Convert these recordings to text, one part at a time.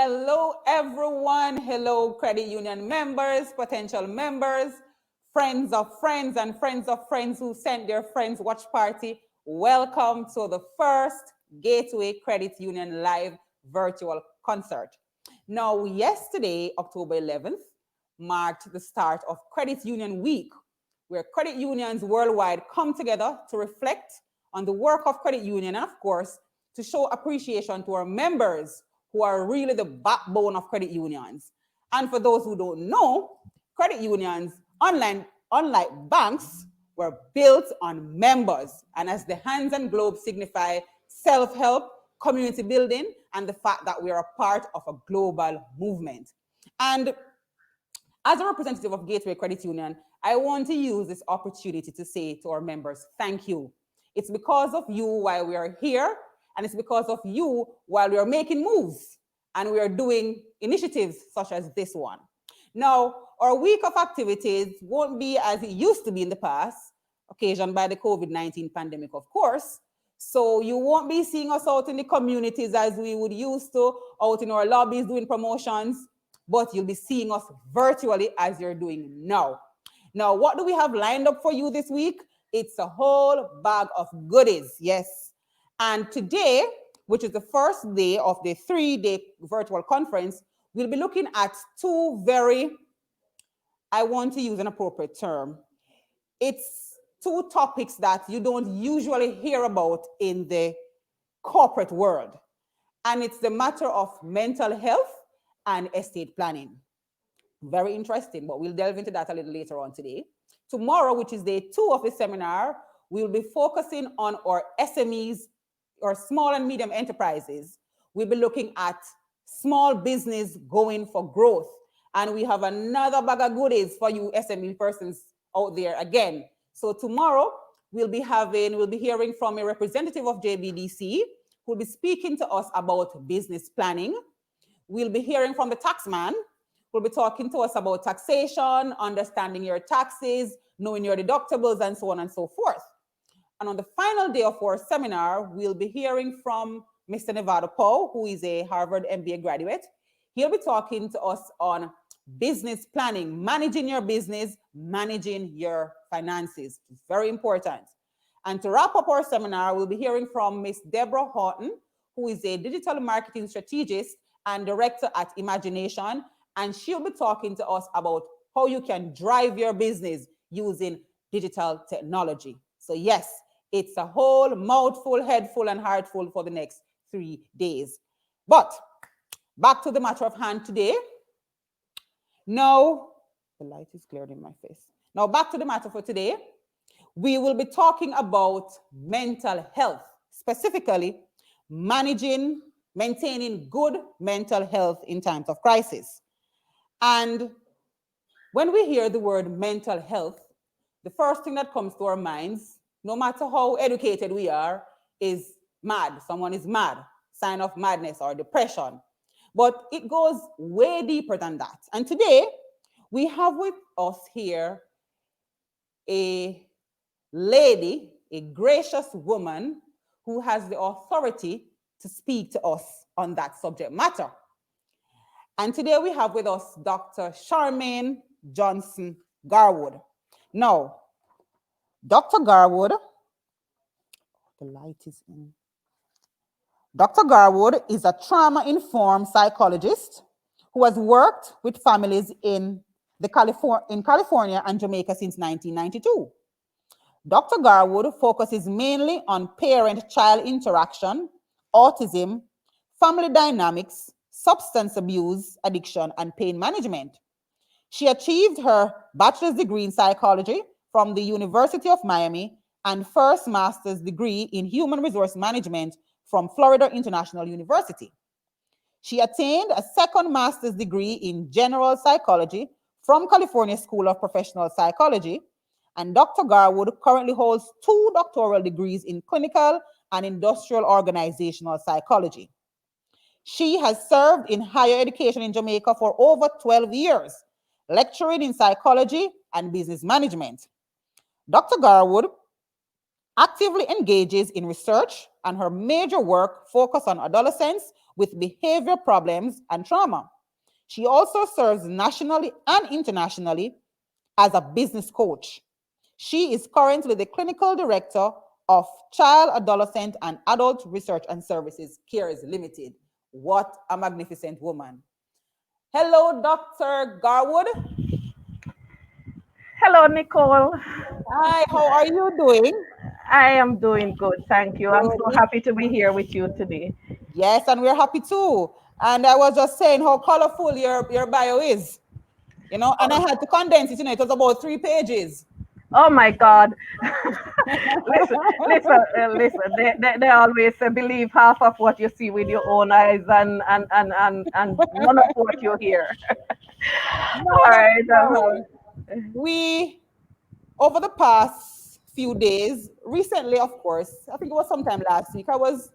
Hello, everyone. Hello, credit union members, potential members, friends of friends, and friends of friends who sent their friends watch party. Welcome to the first Gateway Credit Union live virtual concert. Now, yesterday, October 11th, marked the start of Credit Union Week, where credit unions worldwide come together to reflect on the work of credit union and, of course, to show appreciation to our members who are really the backbone of credit unions. And for those who don't know, credit unions, unlike banks, were built on members. And as the hands and globes signify self-help, community building, and the fact that we are a part of a global movement. And as a representative of Gateway Credit Union, I want to use this opportunity to say to our members, thank you. It's because of you why we are here, and it's because of you while we are making moves and we are doing initiatives such as this one. Now, our week of activities won't be as it used to be in the past, occasioned by the COVID-19 pandemic, of course. So you won't be seeing us out in the communities as we would used to, out in our lobbies doing promotions, but you'll be seeing us virtually as you're doing now. Now, what do we have lined up for you this week? It's a whole bag of goodies, yes. And today, which is the first day of the 3-day virtual conference, we'll be looking at two very, I want to use an appropriate term. It's two topics that you don't usually hear about in the corporate world. And it's the matter of mental health and estate planning. Very interesting, but we'll delve into that a little later on today. Tomorrow, which is day 2 of the seminar, we'll be focusing on our SMEs, or small and medium enterprises. We'll be looking at small business going for growth. And we have another bag of goodies for you SME persons out there again. So tomorrow, we'll be hearing from a representative of JBDC who'll be speaking to us about business planning. We'll be hearing from the taxman who'll be talking to us about taxation, understanding your taxes, knowing your deductibles, and so on and so forth. And on the final day of our seminar, we'll be hearing from Mr. Nevada Poe, who is a Harvard MBA graduate. He'll be talking to us on business planning, managing your business, managing your finances. It's very important. And to wrap up our seminar, we'll be hearing from Ms. Deborah Horton, who is a digital marketing strategist and director at Imagination. And she'll be talking to us about how you can drive your business using digital technology. So yes, it's a whole mouthful, headful, and heartful for the next 3 days. But back to the matter of hand today. Now, the light is glaring in my face. Now, back to the matter for today. We will be talking about mental health, specifically maintaining good mental health in times of crisis. And when we hear the word mental health, the first thing that comes to our minds, no matter how educated we are, is mad. Someone is mad, sign of madness or depression. But it goes way deeper than that. And today, we have with us here a lady, a gracious woman who has the authority to speak to us on that subject matter. And today we have with us Dr. Charmaine Johnson-Garwood. Now, Dr. Garwood, the light is in. Dr. Garwood is a trauma-informed psychologist who has worked with families in California and Jamaica since 1992. Dr. Garwood focuses mainly on parent-child interaction, autism, family dynamics, substance abuse, addiction, and pain management. She achieved her bachelor's degree in psychology from the University of Miami and first master's degree in human resource management from Florida International University. She attained a second master's degree in general psychology from California School of Professional Psychology, and Dr. Garwood currently holds 2 doctoral degrees in clinical and industrial organizational psychology. She has served in higher education in Jamaica for over 12 years, lecturing in psychology and business management. Dr. Garwood actively engages in research, and her major work focuses on adolescents with behavior problems and trauma. She also serves nationally and internationally as a business coach. She is currently the clinical director of Child, Adolescent, and Adult Research and Services, CAARES Limited. What a magnificent woman. Hello, Dr. Garwood. Hello, Nicole. Hi, how are you doing? I am doing good, thank you. I'm so Good. happy to be here with you today. Yes, and we're happy too. And I was just saying how colorful your bio is, and I had to condense it, it was about 3 pages. Oh my God. Listen. They always say believe half of what you see with your own eyes and none of what you hear. No, All that's right. all. We, over the past few days, recently, of course, I think it was sometime last week, I was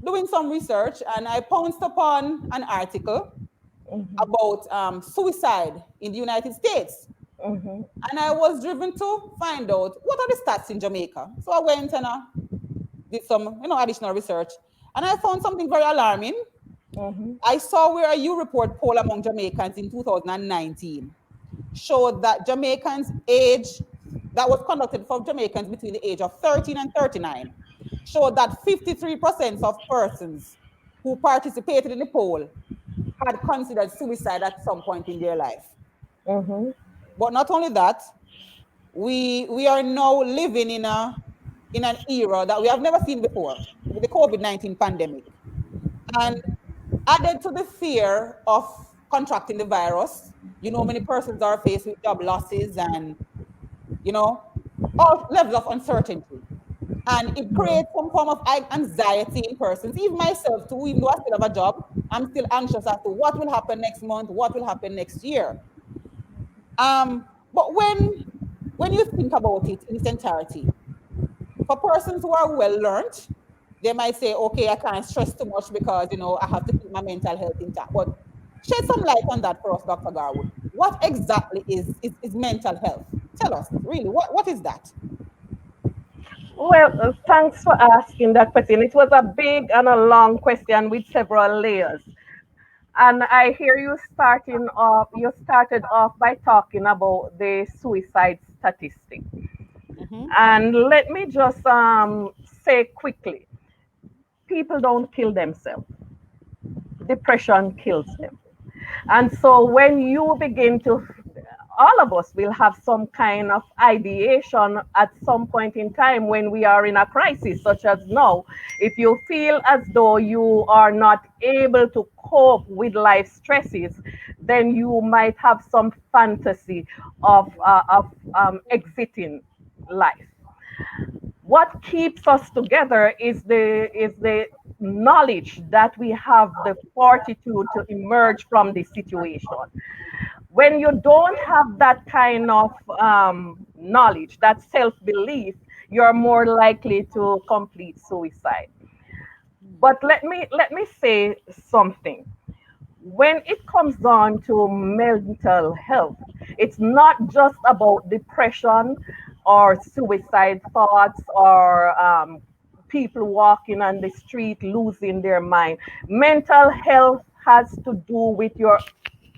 doing some research and I pounced upon an article about suicide in the United States. Mm-hmm. And I was driven to find out what are the stats in Jamaica. So I went and did some, additional research. And I found something very alarming. Mm-hmm. I saw where a U report poll among Jamaicans in 2019 showed that Jamaicans age, that was conducted for Jamaicans between the age of 13 and 39, showed that 53% of persons who participated in the poll had considered suicide at some point in their life. Mm-hmm. But not only that, we are now living in an era that we have never seen before with the COVID-19 pandemic. And added to the fear of contracting the virus, many persons are faced with job losses and, all levels of uncertainty. And it creates some form of anxiety in persons, even myself too, even though I still have a job, I'm still anxious as to what will happen next month, what will happen next year. But when you think about it in its entirety, for persons who are well learned, they might say, okay, I can't stress too much because, I have to keep my mental health intact. But shed some light on that for us, Dr. Garwood. What exactly is mental health? Tell us, really, what is that? Well, thanks for asking that question. It was a big and a long question with several layers. And I hear you started off by talking about the suicide statistic. Mm-hmm. And let me just say quickly, people don't kill themselves. Depression kills them. And so when you begin to, all of us will have some kind of ideation at some point in time when we are in a crisis, such as now. If you feel as though you are not able to cope with life stresses, then you might have some fantasy of exiting life. What keeps us together is the knowledge that we have the fortitude to emerge from this situation. When you don't have that kind of knowledge, that self-belief, you're more likely to complete suicide. But let me say something. When it comes down to mental health, it's not just about depression or suicide thoughts or people walking on the street losing their mind. Mental health has to do with your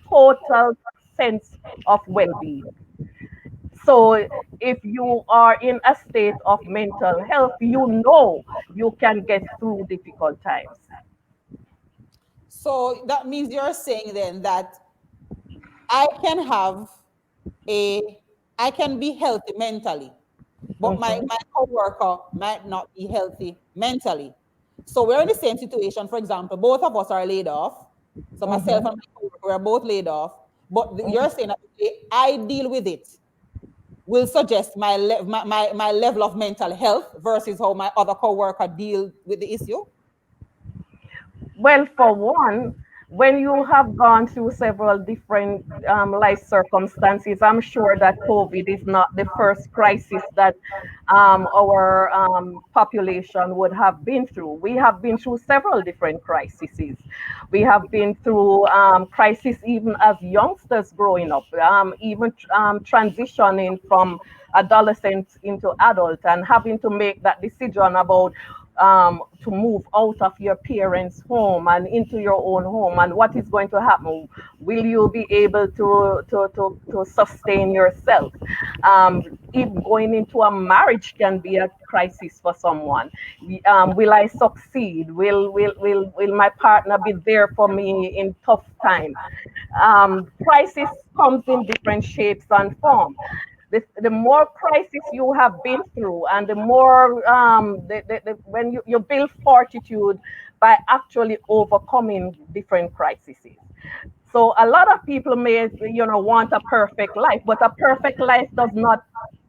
total sense of well-being. So if you are in a state of mental health, you can get through difficult times. So that means you're saying then that I can have a, I can be healthy mentally, but Mhm, my coworker might not be healthy mentally. So we're in the same situation. For example, both of us are laid off. So myself mhm. and my coworker are both laid off. But you're saying that the way I deal with it will suggest my level of mental health versus how my other coworker deal with the issue. Well, for one, when you have gone through several different life circumstances, I'm sure that COVID is not the first crisis that our population would have been through. We have been through several different crises. We have been through crisis even as youngsters growing up, even transitioning from adolescent into adult and having to make that decision about to move out of your parents' home and into your own home, and what is going to happen? Will you be able to sustain yourself? If going into a marriage can be a crisis for someone. Will I succeed? Will my partner be there for me in tough times? Crisis comes in different shapes and forms. The more crisis you have been through, and the more when you build fortitude by actually overcoming different crises. So a lot of people may, want a perfect life, but a perfect life does not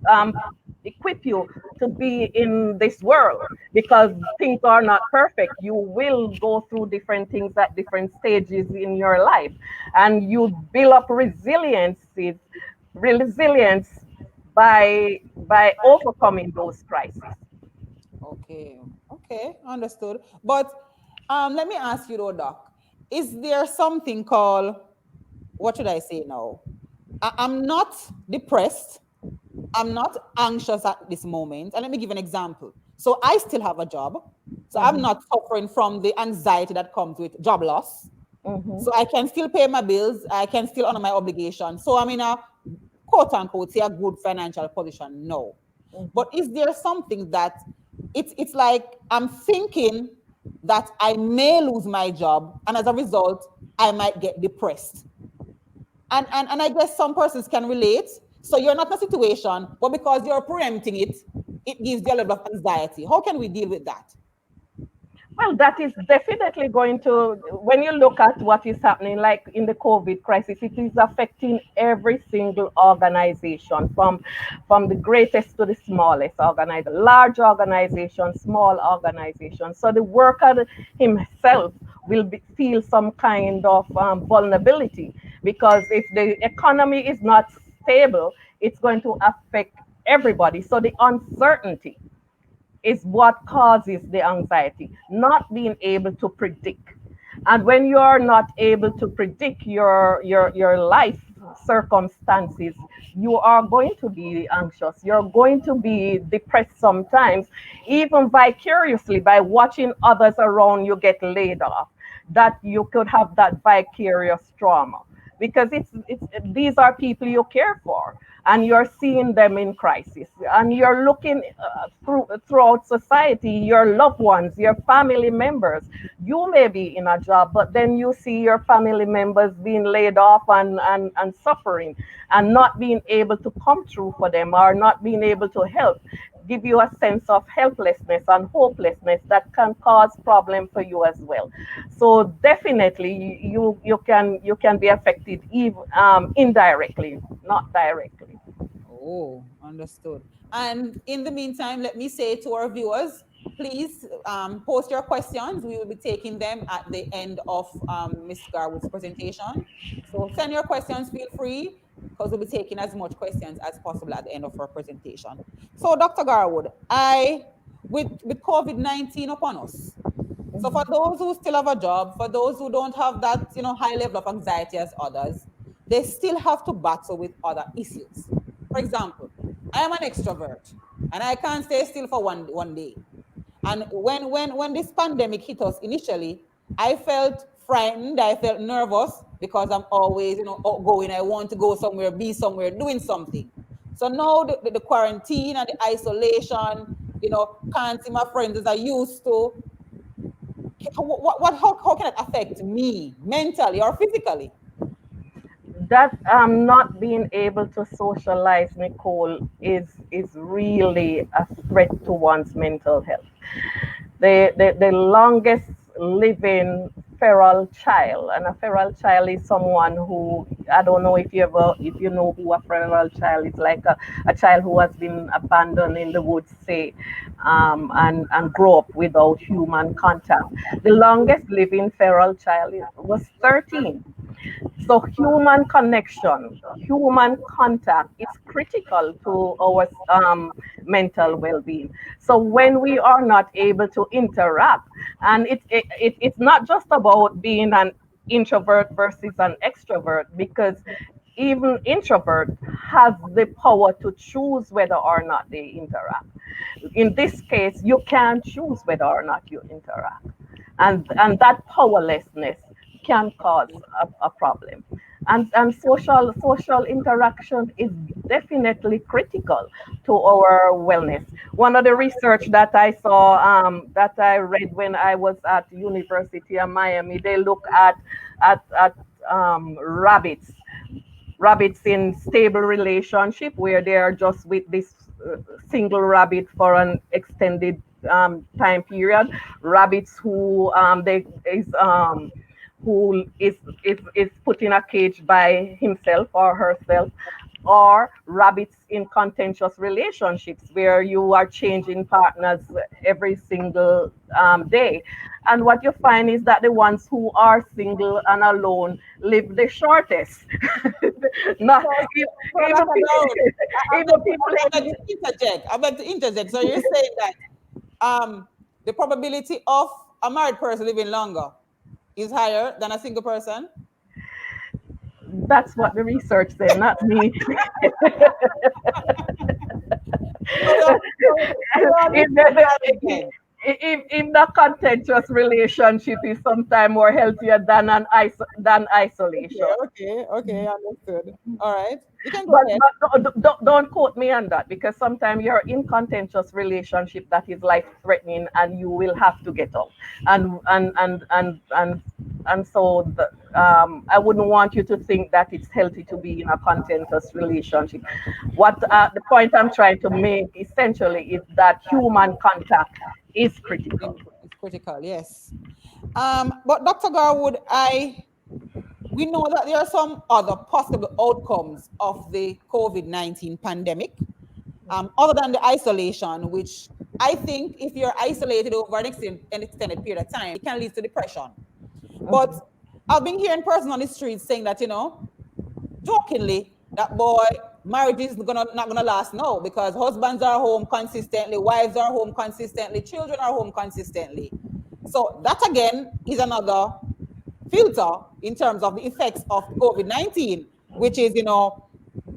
um, equip you to be in this world, because things are not perfect. You will go through different things at different stages in your life, and you build up resilience by overcoming those crises. Okay, okay, understood. But let me ask you though, Doc, is there something called, what should I say now? I'm not depressed. I'm not anxious at this moment. And let me give an example. So I still have a job. So I'm Mhm, not suffering from the anxiety that comes with job loss. mhm, So I can still pay my bills. I can still honor my obligations. So I'm in a quote unquote say a good financial position. No. mhm. But is there something that it's like I'm thinking that I may lose my job, and as a result, I might get depressed. And I guess some persons can relate. So you're not in a situation, but because you're preempting it, it gives you a level of anxiety. How can we deal with that? Well, that is definitely going to, when you look at what is happening, like in the COVID crisis, it is affecting every single organization, from the greatest to the smallest organization, large organization, small organization. So the worker himself will feel some kind of vulnerability, because if the economy is not stable, it's going to affect everybody. So the uncertainty is what causes the anxiety, not being able to predict. And when you're not able to predict your life circumstances, you are going to be anxious. You're going to be depressed sometimes, even vicariously by watching others around you get laid off, that you could have that vicarious trauma, because it's these are people you care for, and you're seeing them in crisis, and you're looking throughout society, your loved ones, your family members. You may be in a job, but then you see your family members being laid off and suffering, and not being able to come through for them, or not being able to help, give you a sense of helplessness and hopelessness that can cause problem for you as well. So definitely you can be affected, even indirectly, not directly. Oh, understood. And in the meantime, let me say to our viewers, please post your questions. We will be taking them at the end of Ms. Garwood's presentation. So send your questions, feel free, because we'll be taking as much questions as possible at the end of our presentation. So, Dr. Garwood, with COVID-19 upon us, so for those who still have a job, for those who don't have that, high level of anxiety as others, they still have to battle with other issues. For example, I am an extrovert and I can't stay still for one day. And when this pandemic hit us initially, I felt frightened, I felt nervous because I'm always, outgoing. I want to go somewhere, be somewhere, doing something. So now the quarantine and the isolation, can't see my friends as I used to. How can it affect me mentally or physically? That not being able to socialize, Nicole, is really a threat to one's mental health. The longest living feral child, and a feral child is someone who, I don't know if you know who a feral child is, like a child who has been abandoned in the woods, say, and grow up without human contact. The longest living feral child was 13. So human connection, human contact is critical to our mental well-being. So when we are not able to interact, and it's not just about being an introvert versus an extrovert, because even introvert has the power to choose whether or not they interact. In this case, you can choose whether or not you interact, and that powerlessness can cause a problem. And social interaction is definitely critical to our wellness. One of the research that I saw, that I read when I was at University of Miami, they look at rabbits, in stable relationship where they are just with this single rabbit for an extended time period. Rabbits who is put in a cage by himself or herself, or rabbits in contentious relationships where you are changing partners every single day. And what you find is that the ones who are single and alone live the shortest. Not So even Dr. Garwood, even people I'm going to interject. I'm going to interject. So you're saying that the probability of a married person living longer is higher than a single person? that's what the research said, not me. So you're on the if, same side again. if the contentious relationship is sometimes more healthier than than isolation. Okay, understood. All right, you can go But, ahead. don't quote me on that, because sometimes you're in contentious relationship that is life threatening and you will have to get out. And so I wouldn't want you to think that it's healthy to be in a contentious relationship. What the point I'm trying to make essentially is that human contact is critical. It's critical, yes. But Dr. Garwood, we know that there are some other possible outcomes of the COVID-19 pandemic, other than the isolation, which I think if you're isolated over an extended period of time, it can lead to depression. But Mhm. I've been hearing persons on the streets saying that, jokingly, that boy, marriage is not gonna last now because husbands are home consistently, wives are home consistently, children are home consistently. So that again is another filter in terms of the effects of COVID-19, which is,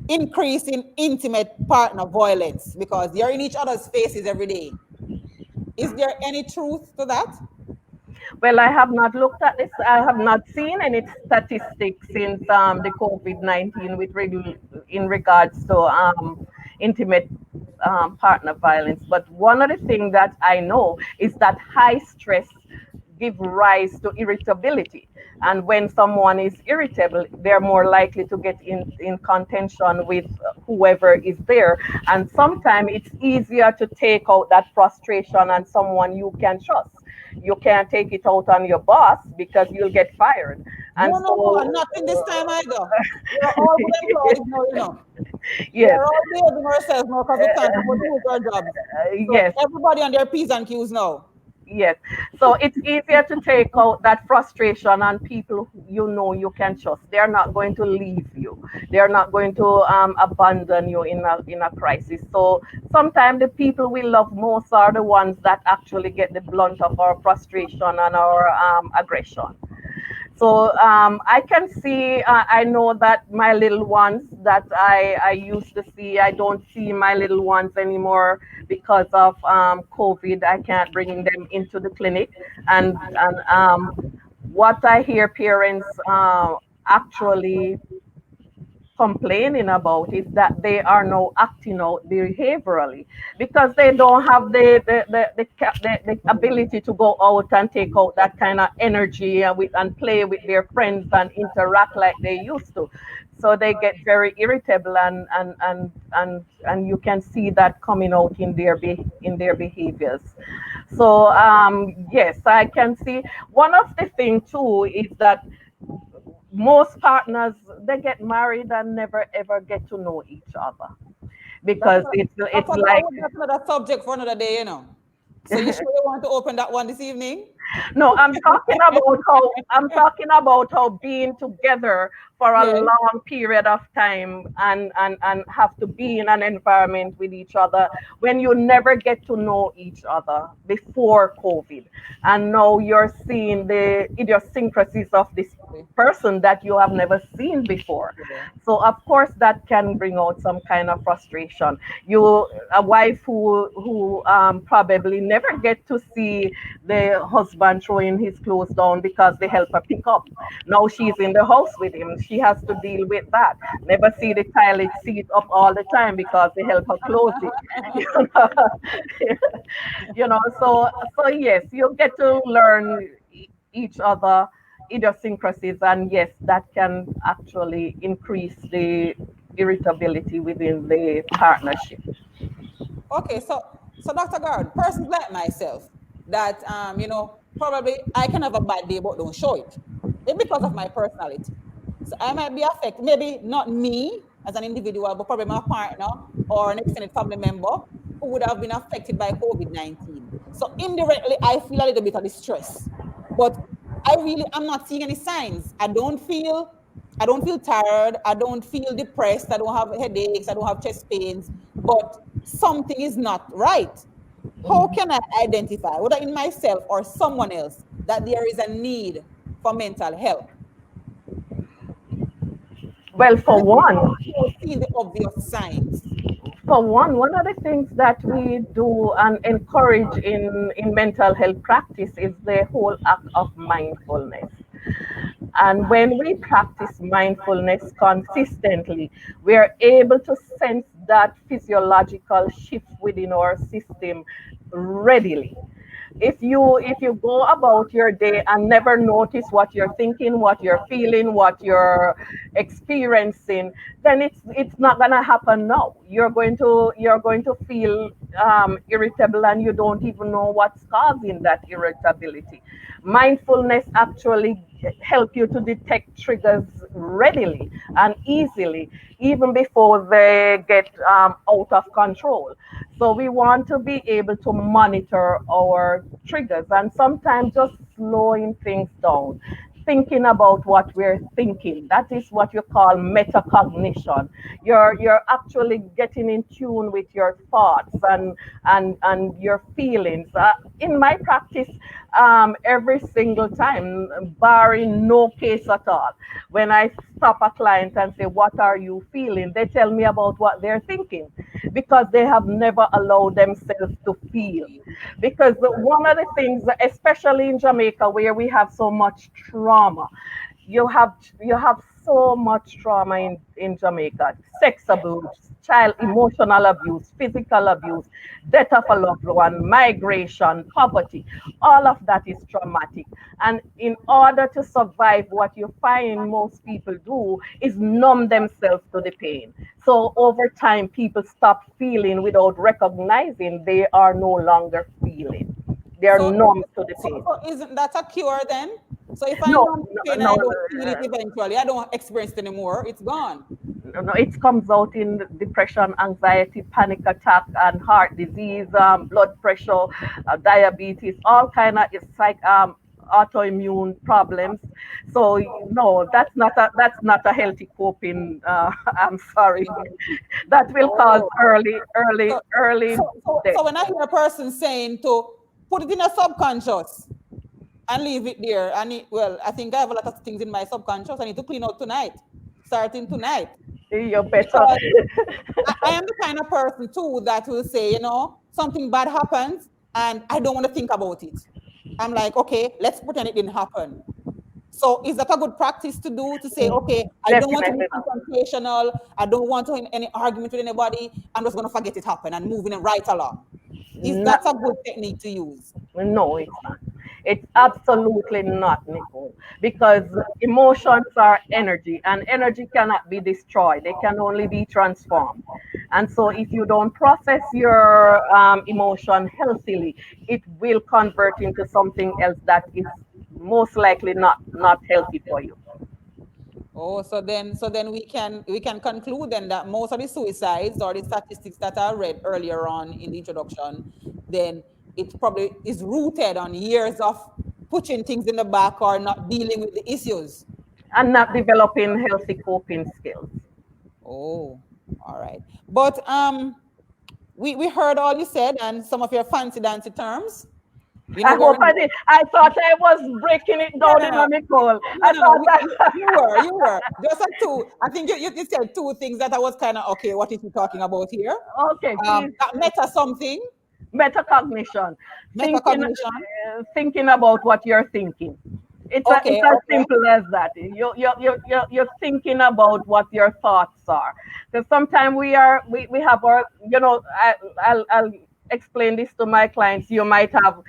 increasing intimate partner violence because you're in each other's faces every day. Is there any truth to that? Well, I have not looked at this. I have not seen any statistics since the COVID-19 in regards to intimate partner violence. But one of the things that I know is that high stress give rise to irritability. And when someone is irritable, they're more likely to get in contention with whoever is there. And sometimes it's easier to take out that frustration on someone you can trust. You can't take it out on your boss because you'll get fired. And No, so, not in this time either. We're all good employees now, yes, We're all behaving ourselves now because we can't afford to lose our jobs. So yes. everybody on their P's and Q's now. Yes. So it's easier to take out that frustration on people who you know you can trust. They're not going to leave you. They're not going to abandon you in a crisis. So sometimes the people we love most are the ones that actually get the blunt of our frustration and our aggression. So I can see, I know that my little ones that I used to see, I don't see my little ones anymore because of COVID. I can't bring them into the clinic. And what I hear parents actually complaining about is that they are now acting out behaviorally because they don't have the ability to go out and take out that kind of energy and play with their friends and interact like they used to. So they get very irritable, and you can see that coming out in in their behaviors. So yes, I can see one of the things too is that most partners, they get married and never ever get to know each other That's because it's Dr. like Garwood, that's another subject for another day. So you sure you want to open that one this evening? No, I'm talking about how being together for a Yes. long period of time and have to be in an environment with each other when you never get to know each other before COVID. And now you're seeing the idiosyncrasies of this person that you have never seen before. Yeah. So of course that can bring out some kind of frustration. You a wife who probably never get to see the husband throwing his clothes down because they help her pick up. Now she's in the house with him. She has to deal with that. Never see the toilet seat up all the time because they help her close it. So yes, you get to learn each other idiosyncrasies, and yes, that can actually increase the irritability within the partnership. Okay, so Dr. Guard, persons like myself that probably I can have a bad day but don't show it. It's because of my personality. So I might be affected, maybe not me as an individual, but probably my partner or an extended family member who would have been affected by COVID-19. So indirectly, I feel a little bit of the stress. But I'm not seeing any signs. I don't feel tired. I don't feel depressed. I don't have headaches. I don't have chest pains. But something is not right. How can I identify, whether in myself or someone else, that there is a need for mental health? Well, When people see the obvious signs. one of the things that we do and encourage in mental health practice is the whole act of mindfulness. And when we practice mindfulness consistently, we are able to sense that physiological shift within our system readily. If you go about your day and never notice what you're thinking, what you're feeling, what you're experiencing, then it's not gonna happen now. You're going to feel irritable, and you don't even know what's causing that irritability. Mindfulness actually help you to detect triggers readily and easily, even before they get out of control. So we want to be able to monitor our triggers and sometimes just slowing things down, thinking about what we're thinking. That is what you call metacognition. You're actually getting in tune with your thoughts and your feelings. In my practice, every single time, barring no case at all, when I stop a client and say, "What are you feeling?" they tell me about what they're thinking, because they have never allowed themselves to feel. Because one of the things, especially in Jamaica, where we have so much trauma, you have so much trauma in Jamaica: sex abuse, child emotional abuse, physical abuse, death of a loved one, migration, poverty. All of that is traumatic. And in order to survive, what you find most people do is numb themselves to the pain. So over time, people stop feeling without recognizing they are no longer feeling. They are So, numb to the so, pain. so isn't that a cure then? So if I No, numb the no, pain and no, I don't feel it eventually, I don't experience it anymore, it's gone. no, it comes out in depression, anxiety, panic attack, and heart disease, blood pressure, diabetes, all kind of autoimmune problems. So no, that's not a healthy coping. I'm sorry, that will cause Oh, so, early so death. when I hear a person saying to put it in a subconscious and leave it there, well, I think I have a lot of things in my subconscious I need to clean out tonight, starting tonight. You're better. Because I am the kind of person too that will say, something bad happens and I don't want to think about it. I'm like, okay, let's pretend it didn't happen. So is that a good practice to do, to say, okay, I don't want to be Definitely not. confrontational. I don't want to have any argument with anybody. I'm just going to forget it happened and moving it right along. Is Not, that a good technique to use? no, it's not. It's absolutely not, Nicole, because emotions are energy, and energy cannot be destroyed. They can only be transformed. And so, if you don't process your emotion healthily, it will convert into something else that is most likely not healthy for you. Oh, so then we can conclude then that most of the suicides or the statistics that I read earlier on in the introduction, then it probably is rooted on years of pushing things in the back or not dealing with the issues. And not developing healthy coping skills. Oh, all right. But we heard all you said and some of your fancy dancy terms. You I know, hope we're I did. I thought I was breaking it no, down no, in no, a call. no, I no, no. thought that. You were. Just a two. I think you said two things that I was kind of okay. What is he talking about here? Okay, please. That meta something, Metacognition, thinking, metacognition. thinking about what you're thinking. It's Okay, as okay. simple as that. You're thinking about what your thoughts are. Because sometimes we have our, I'll explain this to my clients. You might have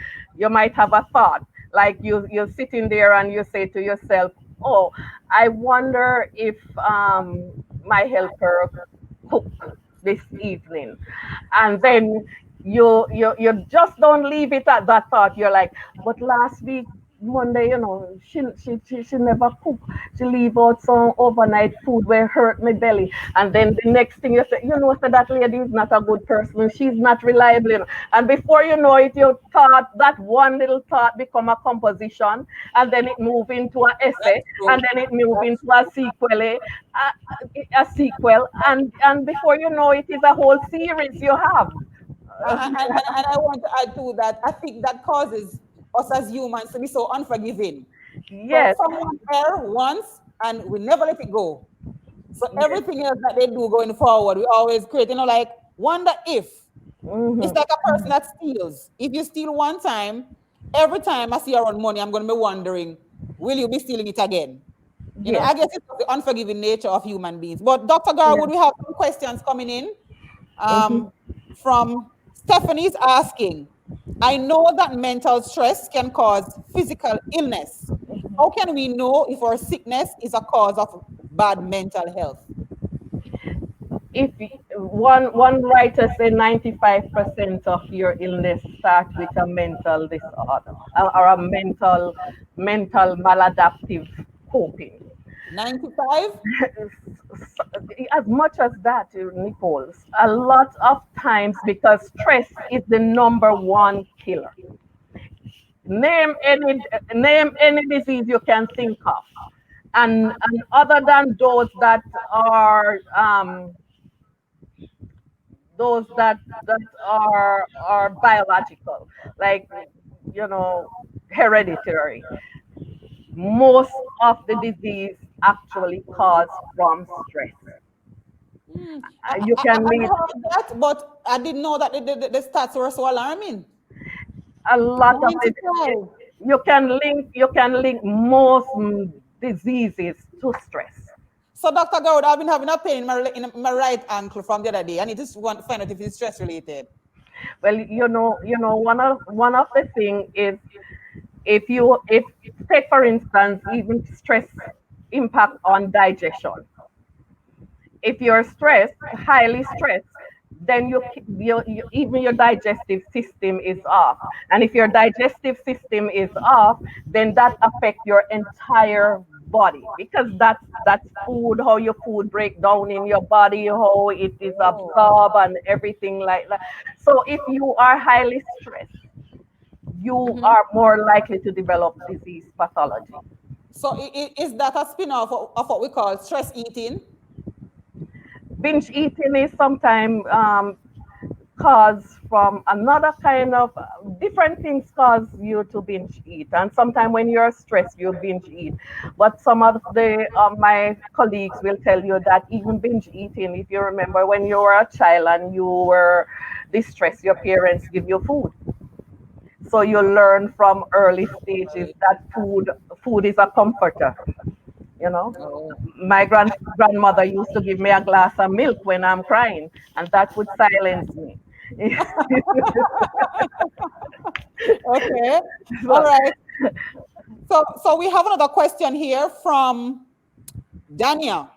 a thought, like you're sitting there and you say to yourself, oh, I wonder if my helper cook this evening. And then you just don't leave it at that thought. You're like, but last week Monday, she never cook. She leave out some overnight food where hurt my belly. And then the next thing you say, so that lady is not a good person. She's not reliable. And before you know it, you thought that one little thought become a composition, and then it move into an essay, That's true. and then it move into a sequel, and before you know it, is a whole series you have. And I want to add to that. I think that causes us as humans to be so unforgiving. So Yes, someone err once and we never let it go. So yes. everything else that they do going forward, we always create, like, wonder if. It's Mhm. like a person that steals. If you steal one time, every time I see around money, I'm going to be wondering, will you be stealing it again? Yes. I guess it's the unforgiving nature of human beings. But Dr. Yes. Garwood, we have some questions coming in. Mhm. From Stephanie's asking, I know that mental stress can cause physical illness. How can we know if our sickness is a cause of bad mental health? If one writer said 95% of your illness start with a mental disorder, or a mental maladaptive coping. 95? As much as that, Nicole, a lot of times, because stress is the number one killer. Name any disease you can think of, and other than those that are biological, like, you know hereditary. Most of the disease actually caused from stress. You can I lead heard that, but I didn't know that the stats were so alarming. a lot of it. 95. You can link most diseases to stress. So, Dr. Gowd, I've been having a pain in my right ankle from the other day. I need to want to find out if it's stress related. Well, one of the thing is, if say for instance, even stress impact on digestion. If you're stressed, highly stressed, then even your digestive system is off. And if your digestive system is off, then that affects your entire body, because that's food, how your food break down in your body, how it is Oh. absorbed and everything like that. So if you are highly stressed, you Mhm. are more likely to develop disease pathology. So, is that a spin-off of what we call stress eating? Binge eating is sometimes cause from another kind of different things cause you to binge eat, and sometimes when you're stressed you binge eat. But some of the my colleagues will tell you that even binge eating, if you remember when you were a child and you were distressed, your parents give you food, so you learn from early stages Right. that food is a comforter. you know Oh. my grandmother used to give me a glass of milk when I'm crying, and that would silence me. Okay. All So, right. So we have another question here from Dania.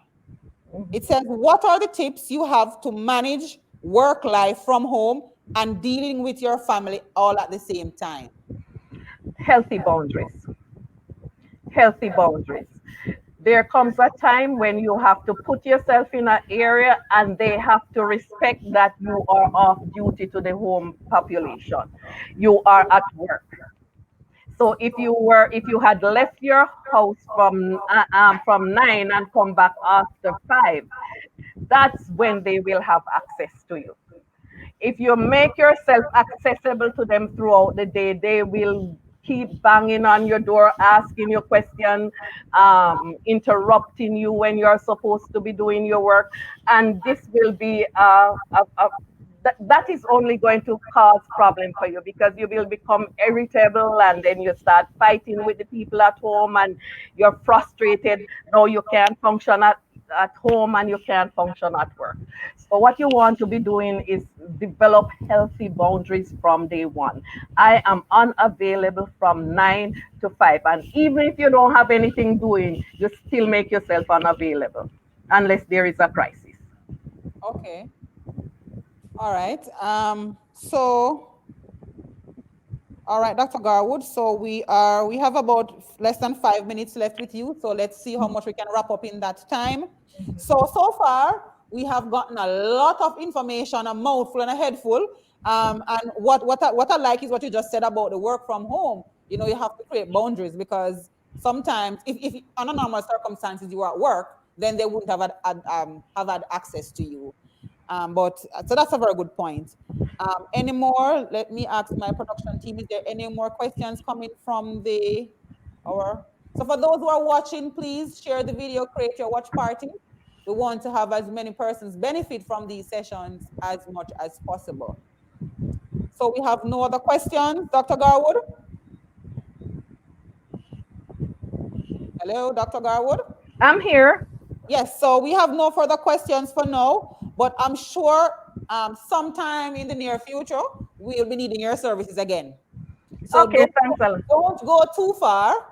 It says, what are the tips you have to manage work life from home and dealing with your family all at the same time? healthy boundaries. Healthy boundaries. There comes a time when you have to put yourself in an area, and they have to respect that you are off duty to the home population. You are at work. So if you had left your house from 9 and come back after 5, that's when they will have access to you. If you make yourself accessible to them throughout the day, they will keep banging on your door, asking you questions, interrupting you when you're supposed to be doing your work. And this will be that is only going to cause problem for you, because you will become irritable, and then you start fighting with the people at home, and you're frustrated. Now you can't function at home, and you can't function at work. So what you want to be doing is develop healthy boundaries from day one. I am unavailable from 9 to 5. And even if you don't have anything doing, you still make yourself unavailable unless there is a crisis. Okay. All right. All right, Dr. Garwood. So we have about less than 5 minutes left with you. So let's see how much we can wrap up in that time. So far we have gotten a lot of information, a mouthful and a headful. And what I like is what you just said about the work from home. You know, you have to create boundaries, because sometimes if under normal circumstances you are at work, then they wouldn't have had access to you. So that's a very good point. Any more? Let me ask my production team, is there any more questions coming from so for those who are watching, please share the video, create your watch party. We want to have as many persons benefit from these sessions as much as possible. So we have no other questions, Dr. Garwood? Hello, Dr. Garwood? I'm here. Yes, so we have no further questions for now, but I'm sure sometime in the near future, we'll be needing your services again. So Okay, thanks a lot. don't go too far.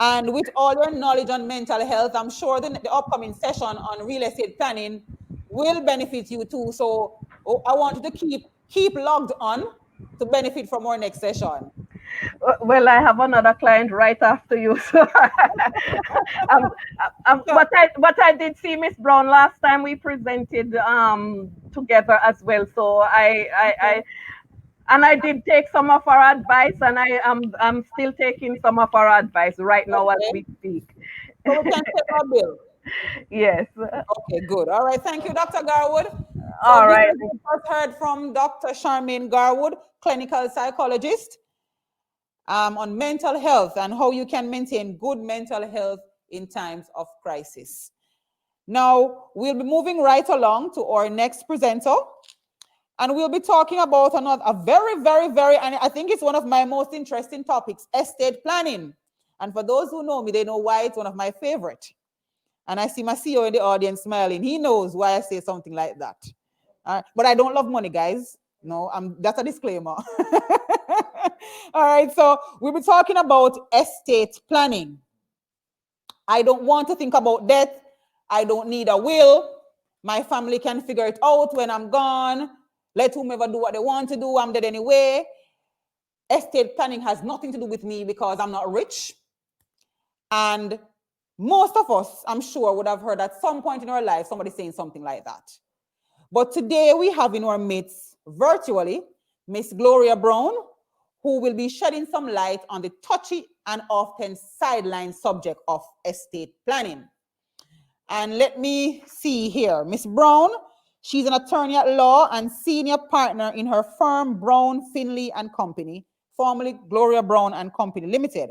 And with all your knowledge on mental health, I'm sure the upcoming session on real estate planning will benefit you too. So I want you to keep logged on to benefit from our next session. Well, I have another client right after you. So, but I did see Miss Brown last time we presented together as well. So I did take some of our advice, and I'm still taking some of our advice right now as we speak. So we can pay our bill. Yes. Okay, good. All right. Thank you, Dr. Garwood. All right. We just heard from Dr. Charmaine Garwood, clinical psychologist, on mental health and how you can maintain good mental health in times of crisis. Now, we'll be moving right along to our next presenter, and we'll be talking about a very, very, very, and I think it's one of my most interesting topics, estate planning. And for those who know me, they know why it's one of my favorite. And I see my CEO in the audience smiling. He knows why I say something like that. But I don't love money, guys. No, that's a disclaimer. All right, so we'll be talking about estate planning. I don't want to think about death. I don't need a will. My family can figure it out when I'm gone. Let whomever do what they want to do. I'm dead anyway. Estate planning has nothing to do with me because I'm not rich. And most of us, I'm sure, would have heard at some point in our life somebody saying something like that. But today we have in our midst, virtually, Miss Gloria Brown, who will be shedding some light on the touchy and often sidelined subject of estate planning. And let me see here. Miss Brown, she's an attorney at law and senior partner in her firm, Brown, Findlay and Company, formerly Gloria Brown and Company Limited.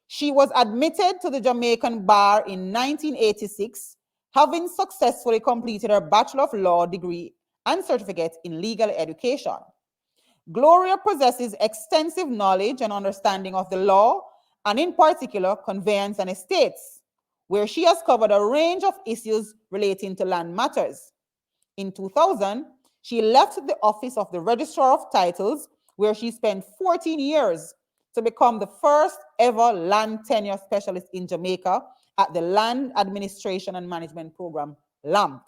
She was admitted to the Jamaican bar in 1986, having successfully completed her Bachelor of Law degree and certificate in legal education. Gloria possesses extensive knowledge and understanding of the law, and in particular, conveyance and estates, where she has covered a range of issues relating to land matters. In 2000, she left the office of the Registrar of Titles, where she spent 14 years to become the first ever land tenure specialist in Jamaica at the Land Administration and Management Program, LAMP.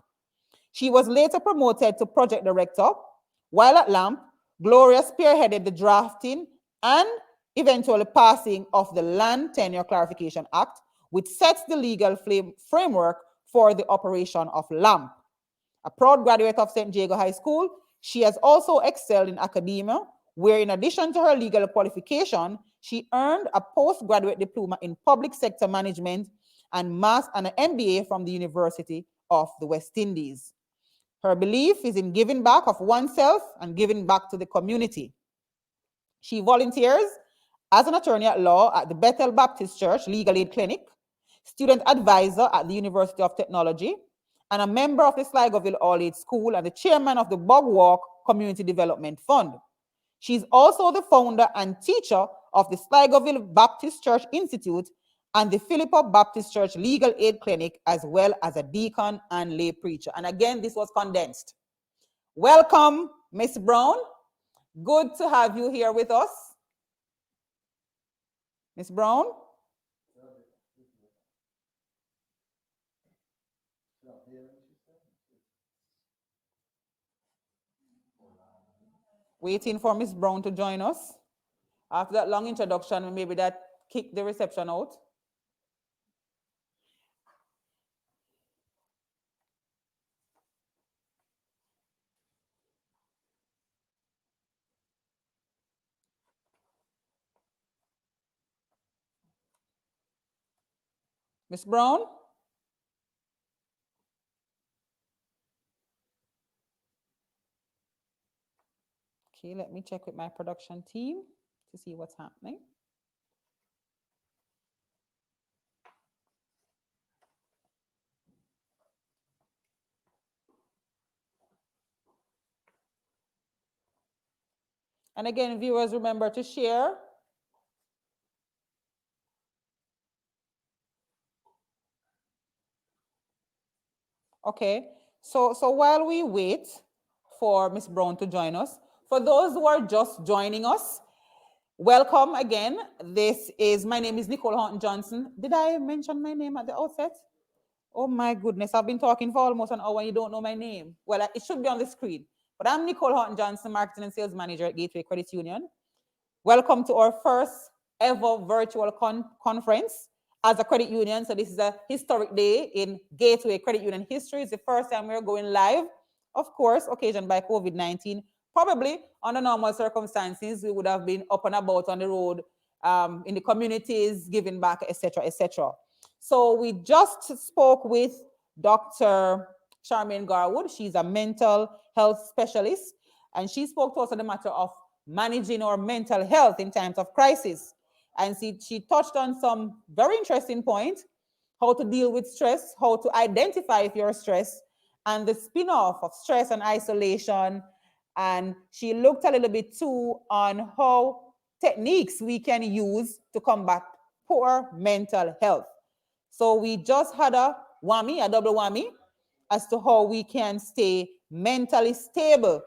She was later promoted to project director. While at LAMP, Gloria spearheaded the drafting and eventually passing of the Land Tenure Clarification Act, which sets the legal framework for the operation of LAMP. A proud graduate of St. Jago High School, she has also excelled in academia, where in addition to her legal qualification, she earned a postgraduate diploma in public sector management and an MBA from the University of the West Indies. Her belief is in giving back of oneself and giving back to the community. She volunteers as an attorney at law at the Bethel Baptist Church Legal Aid Clinic, student advisor at the University of Technology, and a member of the Sligoville All-Age School and the chairman of the Bog Walk Community Development Fund. She's also the founder and teacher of the Sligoville Baptist Church Institute and the Philippa Baptist Church Legal Aid Clinic, as well as a deacon and lay preacher. And again, this was condensed. Welcome, Miss Brown. Good to have you here with us. Miss Brown? Waiting for Miss Brown to join us. After that long introduction, maybe that kicked the reception out. Miss Brown? Okay, let me check with my production team to see what's happening. And again, viewers, remember to share. Okay, so while we wait for Miss Brown to join us, for those who are just joining us, welcome again. My name is Nicole Horton-Johnson. Did I mention my name at the outset? Oh my goodness, I've been talking for almost an hour and you don't know my name. Well, it should be on the screen. But I'm Nicole Horton-Johnson, Marketing and Sales Manager at Gateway Credit Union. Welcome to our first ever virtual conference as a credit union. So this is a historic day in Gateway Credit Union history. It's the first time we're going live, of course, occasioned by COVID-19. Probably under normal circumstances, we would have been up and about on the road, in the communities, giving back, etc., etc. So we just spoke with Dr. Charmaine Garwood. She's a mental health specialist, and she spoke to us on the matter of managing our mental health in times of crisis. And she touched on some very interesting points, how to deal with stress, how to identify if you're stressed, and the spin-off of stress and isolation. And she looked a little bit too on how techniques we can use to combat poor mental health. So we just had a double whammy, as to how we can stay mentally stable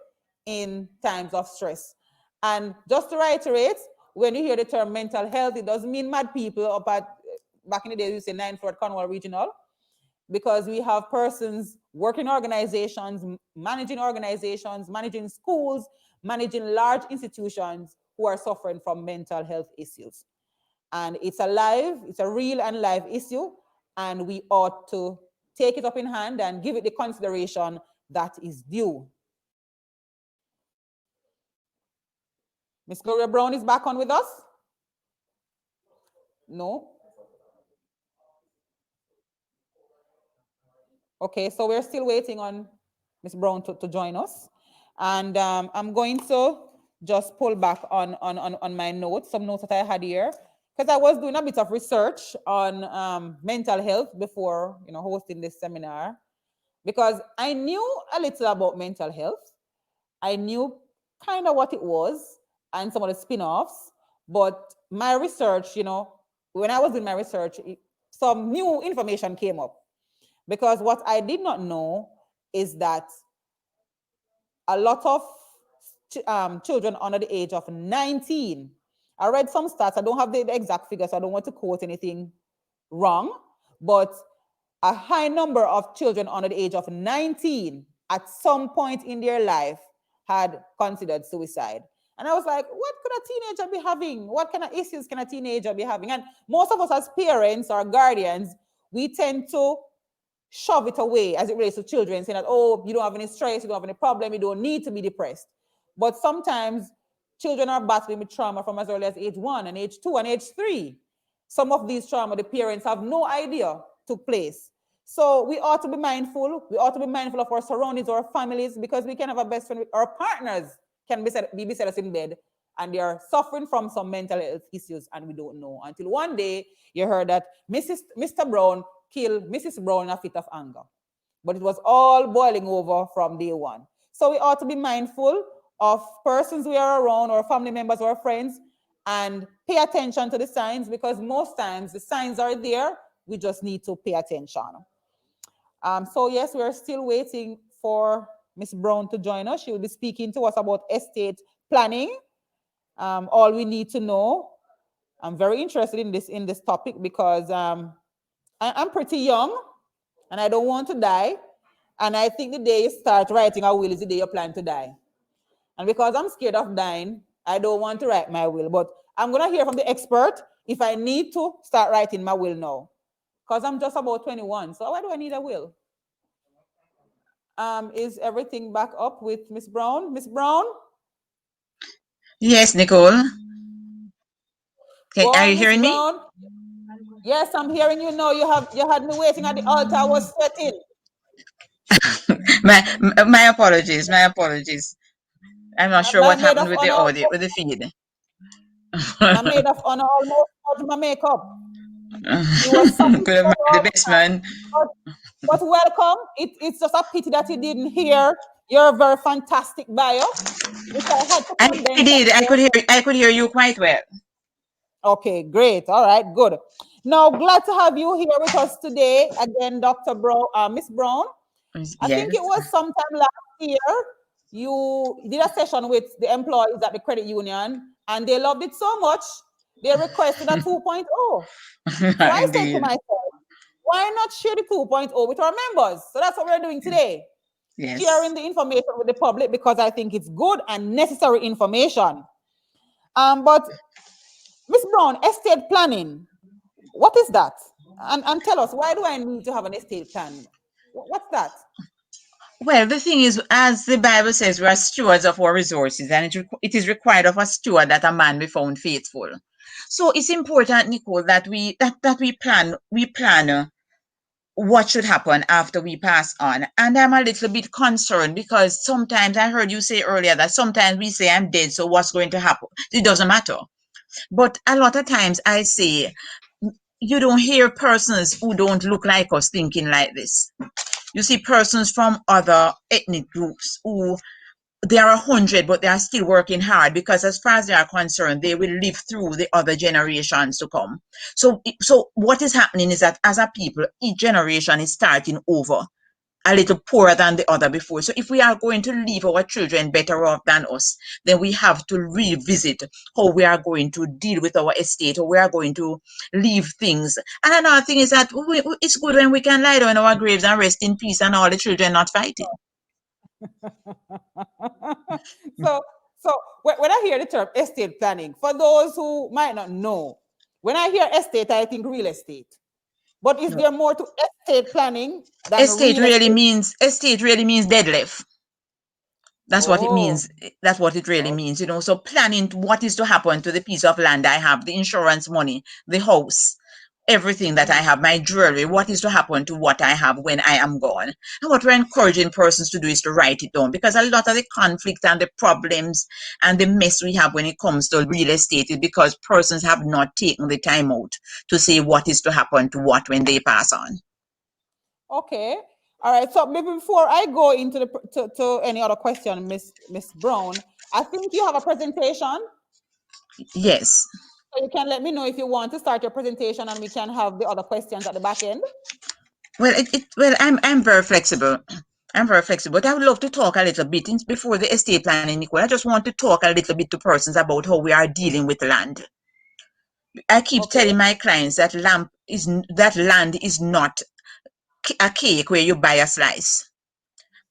in times of stress. And just to reiterate, when you hear the term mental health, it doesn't mean mad people up at, back in the day, we say 9th Fort Cornwall Regional, because we have persons working organizations, managing schools, managing large institutions who are suffering from mental health issues. And it's a real and live issue, and we ought to take it up in hand and give it the consideration that is due. Miss Gloria Brown is back on with us? No? Okay, so we're still waiting on Miss Brown to join us. And I'm going to just pull back on my notes, some notes that I had here, because I was doing a bit of research on mental health before, hosting this seminar, because I knew a little about mental health. I knew kind of what it was and some of the spin-offs, but my research, when I was doing my research, some new information came up. Because what I did not know is that a lot of children under the age of 19, I read some stats, I don't have the exact figures, so I don't want to quote anything wrong, but a high number of children under the age of 19 at some point in their life had considered suicide. And I was like, what could a teenager be having? What kind of issues can a teenager be having? And most of us as parents or guardians, we tend to shove it away as it relates to children, saying that, oh, you don't have any stress, you don't have any problem, you don't need to be depressed. But sometimes children are battling with trauma from as early as age 1 and age 2 and age 3. Some of these trauma, the parents have no idea took place. So we ought to be mindful. We ought to be mindful of our surroundings, our families, because we can have a best friend. Our partners can be beside us in bed, and they are suffering from some mental health issues, and we don't know until one day you heard that Mr. Brown killed Mrs. Brown in a fit of anger. But it was all boiling over from day one. So we ought to be mindful of persons we are around, or family members or friends, and pay attention to the signs, because most times the signs are there. We just need to pay attention. So yes, we're still waiting for Miss Brown to join us. She will be speaking to us about estate planning. All we need to know. I'm very interested in this topic because I'm pretty young and I don't want to die. And I think the day you start writing a will is the day you plan to die. And because I'm scared of dying, I don't want to write my will. But I'm going to hear from the expert if I need to start writing my will now. Because I'm just about 21. So why do I need a will? Is everything back up with Miss Brown? Miss Brown? Yes, Nicole. Okay, are you hearing me? Yes, I'm hearing you now. You had me waiting at the altar. I was sweating. my apologies. My apologies. I'm not sure what happened with the audio, with the feed. My maid of honor almost got my makeup. He was the best man. But welcome. It's just a pity that you didn't hear your very fantastic bio, which I had to condense. I did. I could hear you quite well. Okay, great. All right, good. Now, glad to have you here with us today again, Dr. Brown, Miss Brown. Yes. I think it was sometime last year you did a session with the employees at the credit union, and they loved it so much they requested a 2.0. So I said to myself, why not share the 2.0 with our members? So that's what we're doing today. Yes. Sharing the information with the public, because I think it's good and necessary information. But Ms. Brown, estate planning, what is that? And tell us, why do I need to have an estate plan? What's that? Well, the thing is, as the Bible says, we are stewards of our resources, and it is required of a steward that a man be found faithful. So it's important, Nicole, that we plan what should happen after we pass on. And I'm a little bit concerned because sometimes I heard you say earlier that sometimes we say I'm dead, so what's going to happen? It doesn't matter. But a lot of times I say, you don't hear persons who don't look like us thinking like this. You see persons from other ethnic groups who they are 100, but they are still working hard, because as far as they are concerned, they will live through the other generations to come. So what is happening is that as a people, each generation is starting over a little poorer than the other before. So if we are going to leave our children better off than us, then we have to revisit how we are going to deal with our estate, or we are going to leave things. And another thing is that it's good when we can lie down in our graves and rest in peace, and all the children not fighting. So when I hear the term estate planning, for those who might not know, when I hear estate, I think real estate. But is there more to estate planning than estate really means dead left. That's what it means. That's what it really means, you know. So planning what is to happen to the piece of land I have, the insurance money, the house, everything that I have, my jewelry, what is to happen to what I have when I am gone. And what we're encouraging persons to do is to write it down, because a lot of the conflict and the problems and the mess we have when it comes to real estate is because persons have not taken the time out to say what is to happen to what when they pass on. Okay. All right. So maybe before I go into to any other question, Miss Brown, I think you have a presentation. Yes. So you can let me know if you want to start your presentation, and we can have the other questions at the back end. Well, I'm very flexible. I'm very flexible, but I would love to talk a little bit before the estate planning, Nicole. I just want to talk a little bit to persons about how we are dealing with land. I keep telling my clients that land is not a cake where you buy a slice.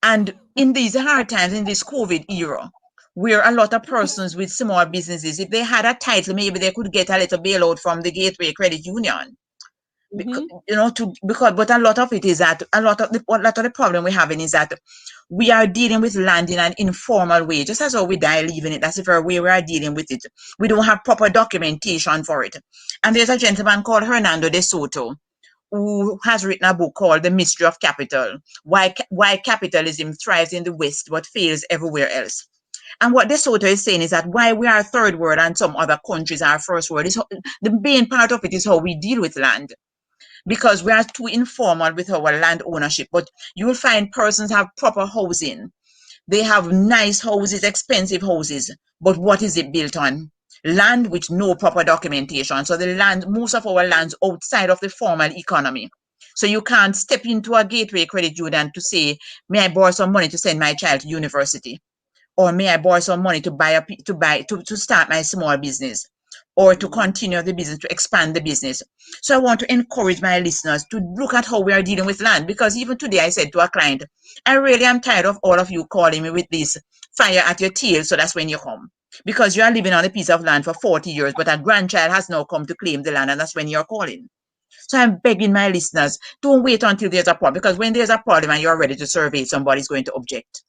And in these hard times, in this COVID era, where a lot of persons with small businesses, if they had a title, maybe they could get a little bailout from the Gateway Credit Union. because, but a lot of it is that a lot of the problem we're having is that we are dealing with land in an informal way, just as how we die leaving it. That's the very way we are dealing with it. We don't have proper documentation for it. And there's a gentleman called Hernando de Soto who has written a book called The Mystery of Capital: Why Capitalism Thrives in the West but Fails Everywhere Else. And what De Soto is saying is that why we are third world and some other countries are first world is the main part of it is how we deal with land, because we are too informal with our land ownership. But you will find persons have proper housing. They have nice houses, expensive houses, but what is it built on? Land with no proper documentation. So the land, most of our lands outside of the formal economy. So you can't step into a gateway credit union to say, may I borrow some money to send my child to university? Or may I borrow some money to start my small business, or to continue the business, to expand the business. So I want to encourage my listeners to look at how we are dealing with land, because even today I said to a client, I really am tired of all of you calling me with this fire at your tail, so that's when you come. Because you are living on a piece of land for 40 years, but a grandchild has now come to claim the land, and that's when you're calling. So I'm begging my listeners, don't wait until there's a problem, because when there's a problem and you're ready to survey, somebody's going to object.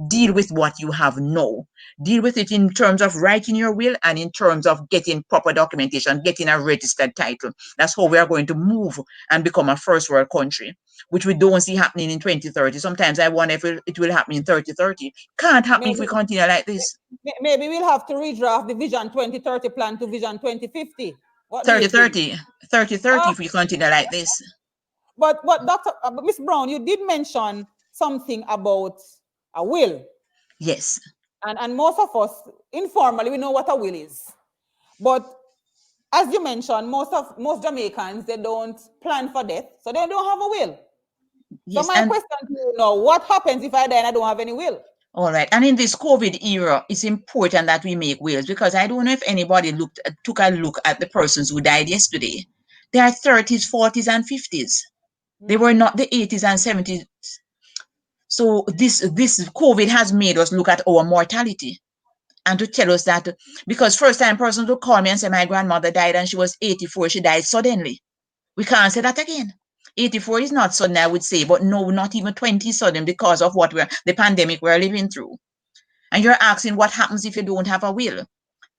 Deal with what you have now. Deal with it in terms of writing your will and in terms of getting proper documentation, getting a registered title. That's how we are going to move and become a first world country, which we don't see happening in 2030. Sometimes I wonder if it will happen in 2030. Can't happen if we continue like this. Maybe we'll have to redraft the Vision 2030 plan to Vision 2050. What do you think? 3030 if we continue like this. But Miss Brown, you did mention something about a will. Yes. And most of us, informally, we know what a will is. But as you mentioned, most Jamaicans, they don't plan for death, so they don't have a will. Yes, so my question to you now, what happens if I die and I don't have any will? All right. And in this COVID era, it's important that we make wills, because I don't know if anybody took a look at the persons who died yesterday. They are 30s, 40s, and 50s. They were not the 80s and 70s. So this COVID has made us look at our mortality and to tell us that, because first time persons will call me and say, my grandmother died and she was 84, she died suddenly. We can't say that again. 84 is not sudden, I would say, but no, not even 20 sudden, because of the pandemic we're living through. And you're asking what happens if you don't have a will.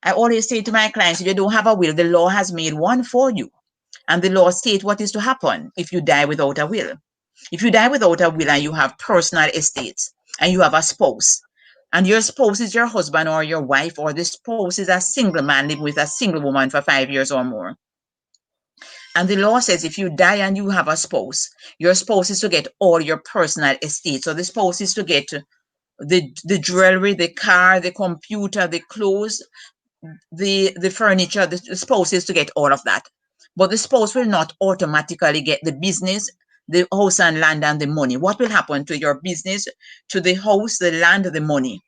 I always say to my clients, if you don't have a will, the law has made one for you. And the law states what is to happen if you die without a will. If you die without a will and you have personal estates and you have a spouse, and your spouse is your husband or your wife, or the spouse is a single man living with a single woman for 5 years or more. And the law says if you die and you have a spouse, your spouse is to get all your personal estate. So the spouse is to get the jewelry, the car, the computer, the clothes, the furniture. The spouse is to get all of that. But the spouse will not automatically get the business, the house and land, and the money. What will happen to your business, to the house, the land, the money?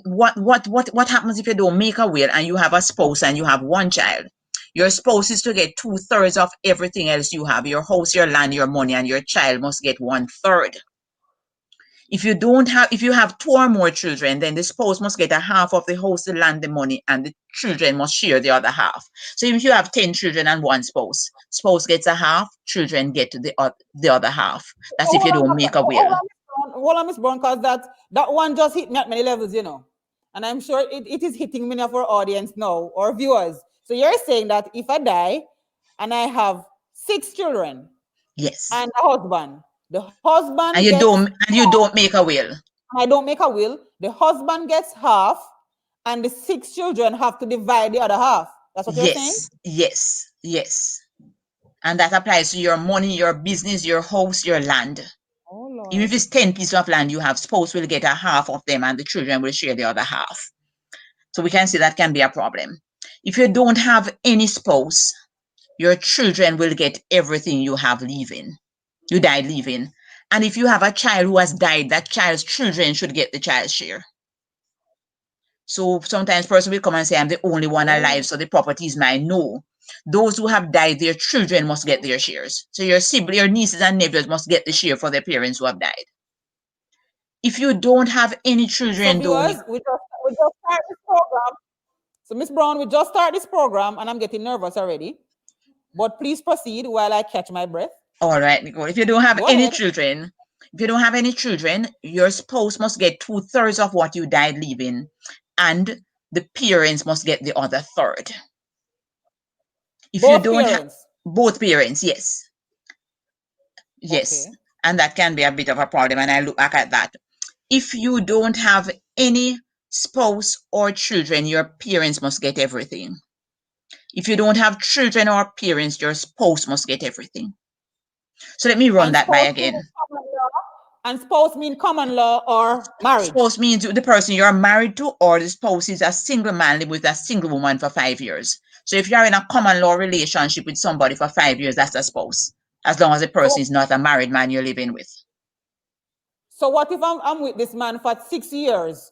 What happens if you don't make a will and you have a spouse and you have one child? Your spouse is to get 2/3 of everything else you have: your house, your land, your money, and your child must get 1/3. If you have 2 or more children, then the spouse must get a half of the house, the land, the money, and the children must share the other half. So if you have 10 children and one spouse gets a half, children get the other half. That's if you don't make a will. Hold on, Miss Brown, because that one just hit me at many levels, and I'm sure it is hitting many of our audience now, or viewers. So you're saying that if I die and I have 6 children, yes, and a husband, the husband and you don't make a will. I don't make a will. The husband gets half, and the 6 children have to divide the other half. That's what you're saying? Yes. And that applies to your money, your business, your house, your land. Oh, Lord. Even if it's 10 pieces of land you have, spouse will get a half of them and the children will share the other half. So we can see that can be a problem. If you don't have any spouse, your children will get everything you have leaving. You died leaving. And if you have a child who has died, that child's children should get the child's share. So sometimes person will come and say, I'm the only one alive, so the property is mine. No. Those who have died, their children must get their shares. So your siblings, your nieces and nephews must get the share for their parents who have died. If you don't have any children, we just start this program. So Miss Brown, we just start this program, and I'm getting nervous already. But please proceed while I catch my breath. All right, Nicole. If you don't have Go any ahead. children, your spouse must get 2/3 of what you died leaving, and the parents must get the other third. If you Both don't have parents. both parents, yes. Yes. Okay. And that can be a bit of a problem. And I look back at that. If you don't have any spouse or children, your parents must get everything. If you don't have children or parents, your spouse must get everything. So let me run And that by spouse mean again. common law. And spouse mean common law or marriage. Spouse means the person you're married to, or the spouse is a single man living with a single woman for 5 years. So if you're in a common law relationship with somebody for 5 years, that's a spouse, as long as the person is not a married man you're living with. So what if I'm with this man for 6 years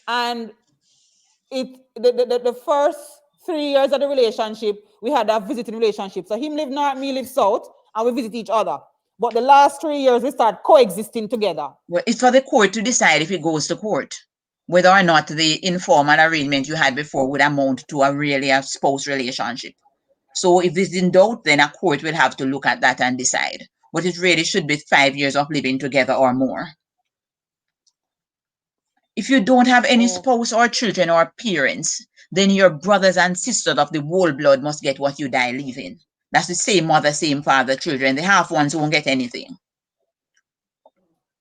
and the first 3 years of the relationship, we had a visiting relationship. So him live north, me live south, and we visit each other. But the last 3 years, we start coexisting together. Well, it's for the court to decide if it goes to court, whether or not the informal arrangement you had before would amount to a spouse relationship. So if this is in doubt, then a court will have to look at that and decide. But it really should be 5 years of living together or more. If you don't have any spouse or children or parents, then your brothers and sisters of the whole blood must get what you die leaving. That's the same mother, same father children. The half ones won't get anything.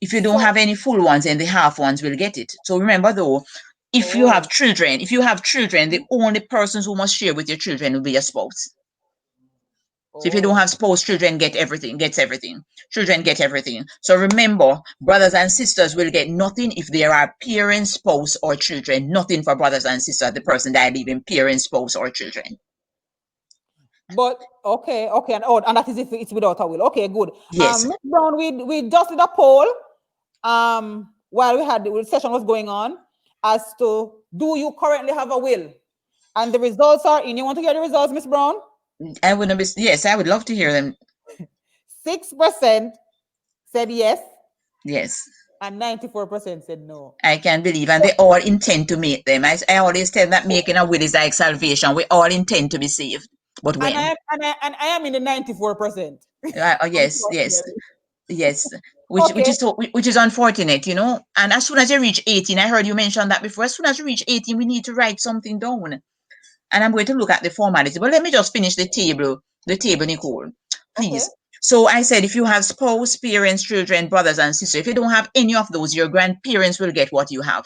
If you don't have any full ones, then the half ones will get it. So remember though, if you have children, the only persons who must share with your children will be your spouse. So if you don't have spouse, children gets everything. Children get everything. So remember, brothers and sisters will get nothing if there are parents, spouse, or children. Nothing for brothers and sisters, the person that leaving parents, spouse, or children. But okay, and that is if it's without a will. Okay, good. Yes. Ms. Brown, we just did a poll while the session was going on as to do you currently have a will? And the results are in. You want to hear the results, Ms. Brown? I would love to hear them. 6% said yes. Yes. And 94% said no. I can believe, and they all intend to make them. I always tell that making a will is like salvation. We all intend to be saved. But when? And I am in the 94%. Yes. Which is unfortunate, you know. And as soon as you reach 18, I heard you mention that before. As soon as you reach 18, we need to write something down. And I'm going to look at the formality. But let me just finish the table, Nicole, please. Okay. So I said, if you have spouse, parents, children, brothers, and sisters, if you don't have any of those, your grandparents will get what you have.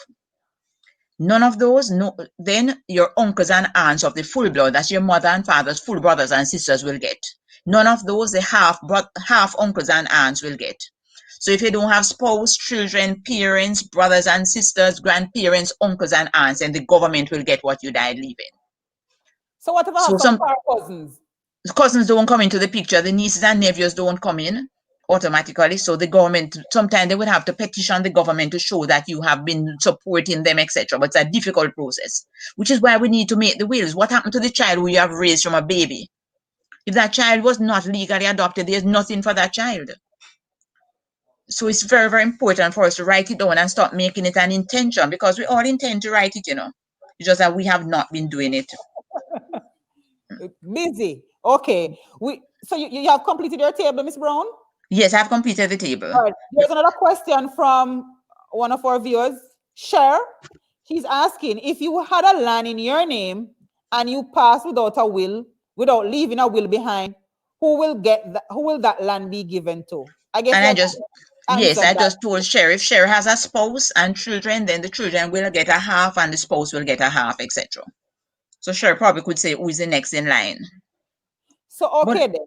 None of those, no, then your uncles and aunts of the full blood, that's your mother and father's full brothers and sisters will get. None of those, the half uncles and aunts will get. So if you don't have spouse, children, parents, brothers and sisters, grandparents, uncles and aunts, then the government will get what you died leaving. So what about some cousins? Cousins don't come into the picture. The nieces and nephews don't come in automatically. So the government, sometimes they would have to petition the government to show that you have been supporting them, etc. But it's a difficult process, which is why we need to make the wills. What happened to the child who you have raised from a baby? If that child was not legally adopted, there's nothing for that child. So it's very, very important for us to write it down and start making it an intention, because we all intend to write it, you know. It's just that we have not been doing it. Busy. Okay. So you have completed your table, Ms. Brown? Yes, I've completed the table. All right. There's another question from one of our viewers, Cher. He's asking, if you had a land in your name and you pass without a will, without leaving a will behind, who will that land be given to? I guess. And I just told Cher, if Cher has a spouse and children, then the children will get a half and the spouse will get a half, etc. So Cher probably could say who is the next in line. So okay, then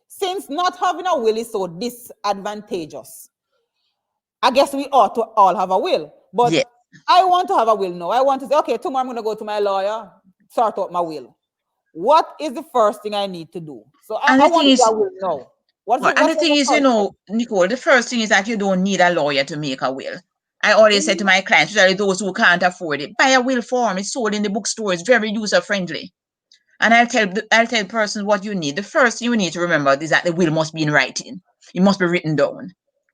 since not having a will is so disadvantageous, I guess we ought to all have a will. But yes. I want to have a will now. I want to say, okay, tomorrow I'm going to go to my lawyer, sort out my will. What is the first thing I need to do? So I want to will now. And the thing is, you know, Nicole, the first thing is that you don't need a lawyer to make a will. I always say to my clients, especially those who can't afford it, buy a will form. It's sold in the bookstore. It's very user friendly. And I'll tell persons what you need. The first thing you need to remember is that the will must be in writing. It must be written down.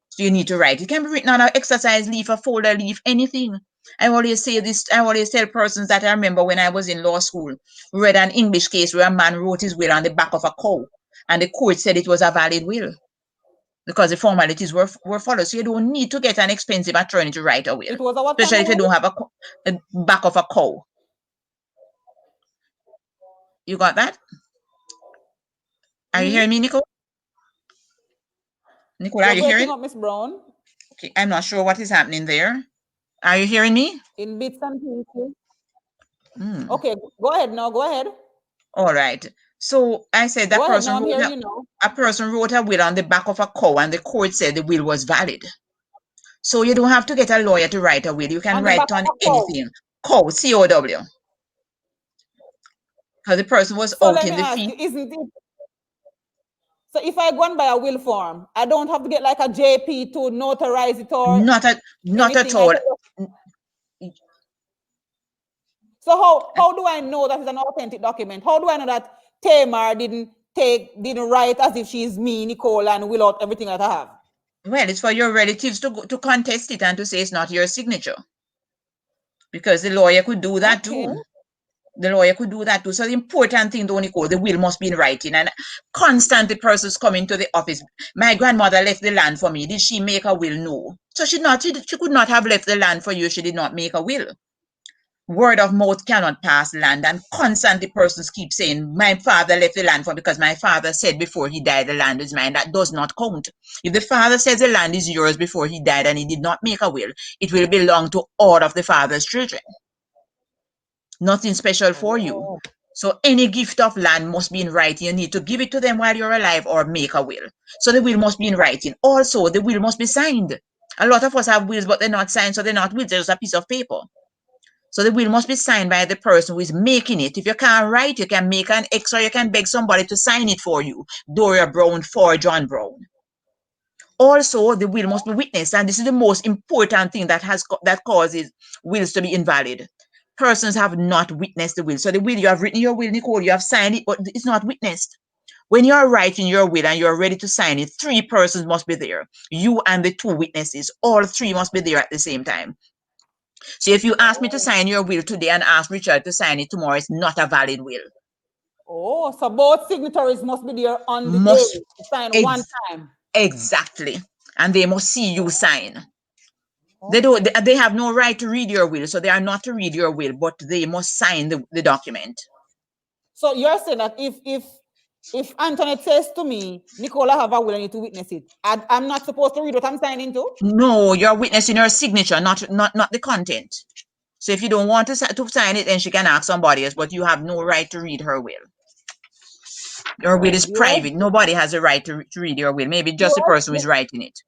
So you need to write. It can be written on an exercise leaf, a folder leaf, anything. I always say this, I always tell persons that I remember when I was in law school, we read an English case where a man wrote his will on the back of a cow, and the court said it was a valid will because the formalities were followed. So you don't need to get an expensive attorney to write a will, It was a what kind especially of if you will? don't have a back of a cow. You got that? Are you hearing me, Nicole? Nicole, are You're you breaking hearing? up, Miss Brown. Okay, I'm not sure what is happening there. Are you hearing me? In bits and pieces. Okay, go ahead now. Go ahead. All right. So I said that Go ahead now. person I'm wrote hearing you now. a person wrote a will on the back of a cow, and the court said the will was valid. So you don't have to get a lawyer to write a will. You can On the back write on of a cow. anything. Cow, C-O-W. Because the person was So out let in me the ask field. you, isn't it? So if I go and buy a will form, I don't have to get like a JP to notarize it or Not at anything. all. So how do I know that is an authentic document? How do I know that Tamar didn't write as if she's me, Nicole, and will out everything that I have? Well, it's for your relatives to contest it and to say it's not your signature. Because the lawyer could do that too. The lawyer could do that too. So the important thing, though, Nicole, the will must be in writing. And constantly persons coming to the office. My grandmother left the land for me. Did she make a will? No. So she could not have left the land for you. She did not make a will. Word of mouth cannot pass land, and constantly persons keep saying, my father left the land for because my father said before he died the land is mine. That does not count. If the father says the land is yours before he died and he did not make a will, it will belong to all of the father's children. Nothing special for you. So any gift of land must be in writing. You need to give it to them while you're alive or make a will. So the will must be in writing. Also, the will must be signed. A lot of us have wills, but they're not signed, so they're not wills. They're just a piece of paper. So the will must be signed by the person who is making it. If you can't write, you can make an X or you can beg somebody to sign it for you. Gloria Brown for John Brown. Also, the will must be witnessed, and this is the most important thing that causes wills to be invalid. Persons have not witnessed the will. So the will, you have written your will, Nicole, you have signed it, but it's not witnessed. When you are writing your will and you're ready to sign it, 3 persons must be there. You and the 2 witnesses, all 3 must be there at the same time. So if you ask me to sign your will today and ask Richard to sign it tomorrow, it's not a valid will. Oh, so both signatories must be there on the day to sign one time. Exactly. And they must see you sign. They have no right to read your will, so they are not to read your will, but they must sign the document. So you're saying that if Antoinette says to me, Nicole, I have a will, I need to witness it, I'm not supposed to read what I'm signing to? No, you're witnessing her signature, not the content. So if you don't want to sign it, then she can ask somebody else, but you have no right to read her will. Your will is private. Nobody has a right to read your will. Maybe just the person who is writing it.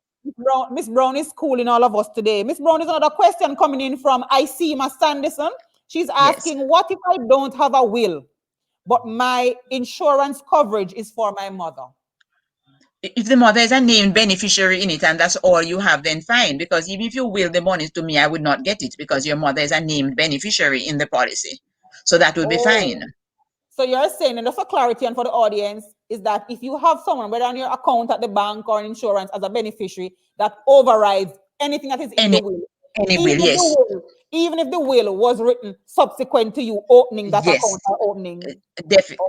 Miss Brown is schooling all of us today. Miss Brown, is another question coming in from Isema Sanderson. She's asking, what if I don't have a will, but my insurance coverage is for my mother? If the mother is a named beneficiary in it and that's all you have, then fine. Because even if you will the money to me, I would not get it because your mother is a named beneficiary in the policy. So that would be fine. So you're saying, and just for clarity and for the audience, is that if you have someone, whether on your account at the bank or insurance as a beneficiary, that overrides anything that is in the will. Even if the will was written subsequent to you opening that account or opening.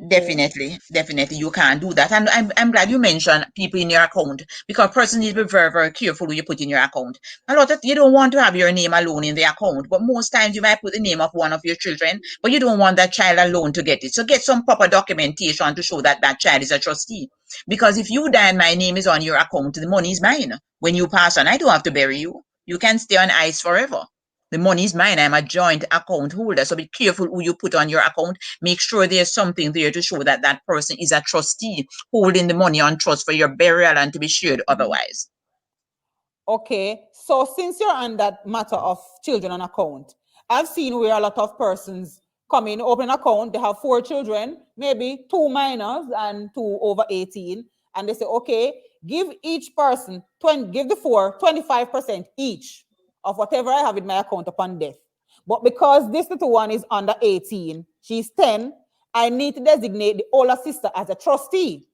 Definitely you can't do that. And I'm glad you mentioned people in your account, because person needs to be very, very careful who you put in your account. A lot of you don't want to have your name alone in the account, but most times you might put the name of one of your children, but you don't want that child alone to get it. So get some proper documentation to show that that child is a trustee. Because if you die and my name is on your account, the money is mine. When you pass on, I don't have to bury you. You can stay on ice forever. The money is mine. I'm a joint account holder. So be careful who you put on your account. Make sure there's something there to show that that person is a trustee holding the money on trust for your burial and to be shared otherwise. Okay. So since you're on that matter of children on account, I've seen where a lot of persons come in, open an account, they have 4 children, maybe 2 minors and 2 over 18. And they say, okay, give each person, give the 4, 25% each of whatever I have in my account upon death. But because this little one is under 18, she's 10, I need to designate the older sister as a trustee.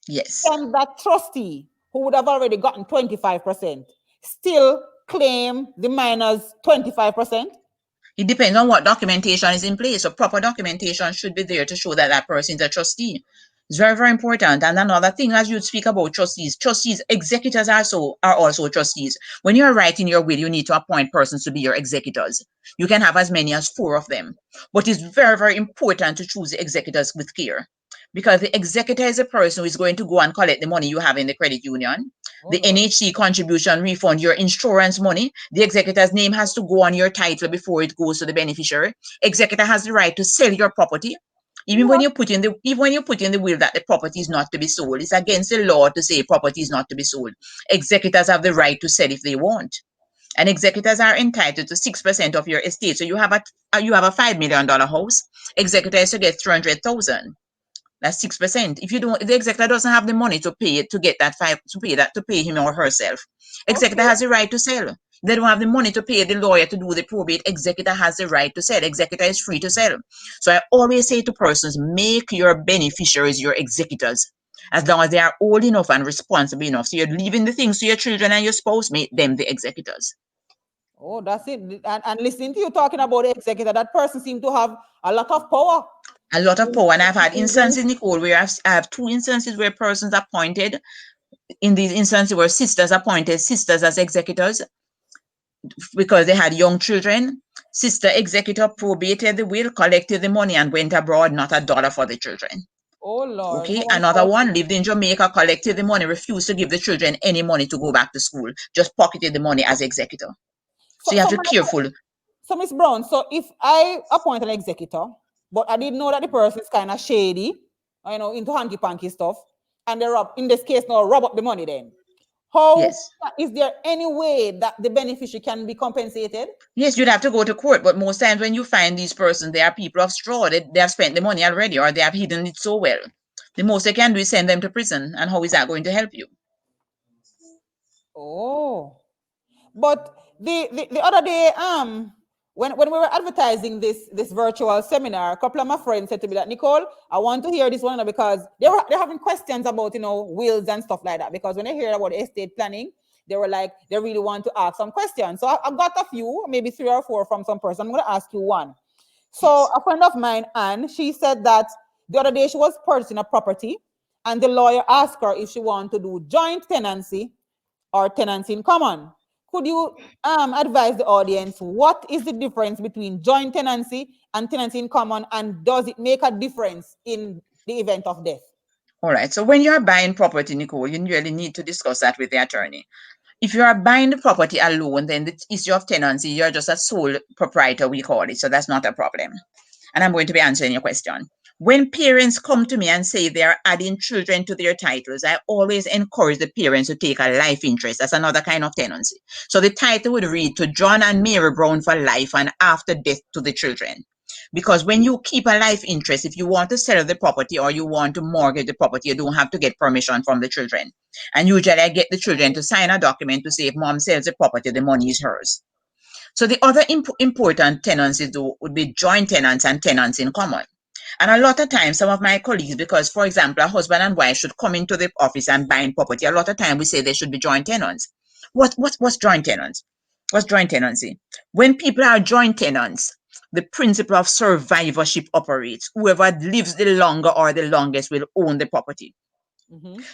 Yes. And that trustee, who would have already gotten 25%, still claim the minor's 25%? It depends on what documentation is in place. So proper documentation should be there to show that that person is a trustee. It's very, very important. And another thing, as you speak about trustees, executors are also trustees. When you're writing your will, you need to appoint persons to be your executors. You can have as many as 4 of them. But it's very, very important to choose the executors with care. Because the executor is a person who is going to go and collect the money you have in the credit union, the NHC contribution refund, your insurance money. The executor's name has to go on your title before it goes to the beneficiary. Executor has the right to sell your property. Even when you put in the will that the property is not to be sold, it's against the law to say property is not to be sold. Executors have the right to sell if they want. And executors are entitled to 6% of your estate. So you have a $5 million house. Executor is to get 300,000. That's 6%. If you don't, the executor doesn't have the money to pay it to get that to pay him or herself. Executor has the right to sell. They don't have the money to pay the lawyer to do the probate. Executor has the right to sell. Executor is free to sell. So I always say to persons, make your beneficiaries your executors. As long as they are old enough and responsible enough. So you're leaving the things to your children and your spouse, make them the executors. Oh, that's it. And listening to you talking about the executor, that person seems to have a lot of power. A lot of power. And I've had instances, Nicole, where I have 2 instances where persons appointed. In these instances where sisters appointed sisters as executors because they had young children. Sister executor probated the will, collected the money, and went abroad, not a dollar for the children. Oh, Lord. Okay, another one lived in Jamaica, collected the money, refused to give the children any money to go back to school, just pocketed the money as executor. So you have to be careful. So, Miss Brown, so if I appoint an executor, but I didn't know that the person is kind of shady, into hanky-panky stuff, and they rob, in this case now, rob up the money then. Is there any way that the beneficiary can be compensated? Yes, you'd have to go to court, but most times when you find these persons, they are people of straw. They have spent the money already, or they have hidden it so well. The most they can do is send them to prison. And how is that going to help you? Oh, but the other day, when we were advertising this virtual seminar, a couple of my friends said to me that, Nicole, I want to hear this one because they're having questions about, wills and stuff like that. Because when they hear about estate planning, they were like, they really want to ask some questions. So I've got a few, maybe 3 or 4 from some person. I'm going to ask you one. So a friend of mine, Anne, she said that the other day she was purchasing a property and the lawyer asked her if she wanted to do joint tenancy or tenancy in common. Could you advise the audience what is the difference between joint tenancy and tenancy in common, and does it make a difference in the event of death? All right. So when you're buying property, Nicole, you really need to discuss that with the attorney. If you are buying the property alone, then the issue of tenancy, you're just a sole proprietor, we call it. So that's not a problem. And I'm going to be answering your question. When parents come to me and say they are adding children to their titles, I always encourage the parents to take a life interest. That's another kind of tenancy. So the title would read to John and Mary Brown for life and after death to the children. Because when you keep a life interest, if you want to sell the property or you want to mortgage the property, you don't have to get permission from the children. And usually I get the children to sign a document to say if mom sells the property, the money is hers. So the other important tenancies would be joint tenants and tenants in common. And a lot of times, some of my colleagues, because, for example, a husband and wife should come into the office and buy property, a lot of time we say they should be joint tenants. What's joint tenants? What's joint tenancy? When people are joint tenants, the principle of survivorship operates. Whoever lives the longer or the longest will own the property.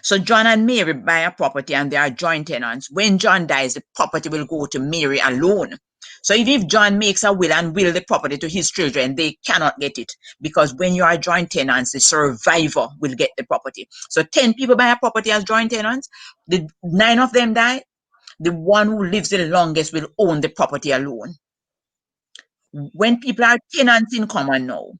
So John and Mary buy a property and they are joint tenants. When John dies, the property will go to Mary alone. So if John makes a will and will the property to his children, they cannot get it, because when you are joint tenants, the survivor will get the property. So 10 people buy a property as joint tenants, the 9 of them die, the one who lives the longest will own the property alone. When people are tenants in common now,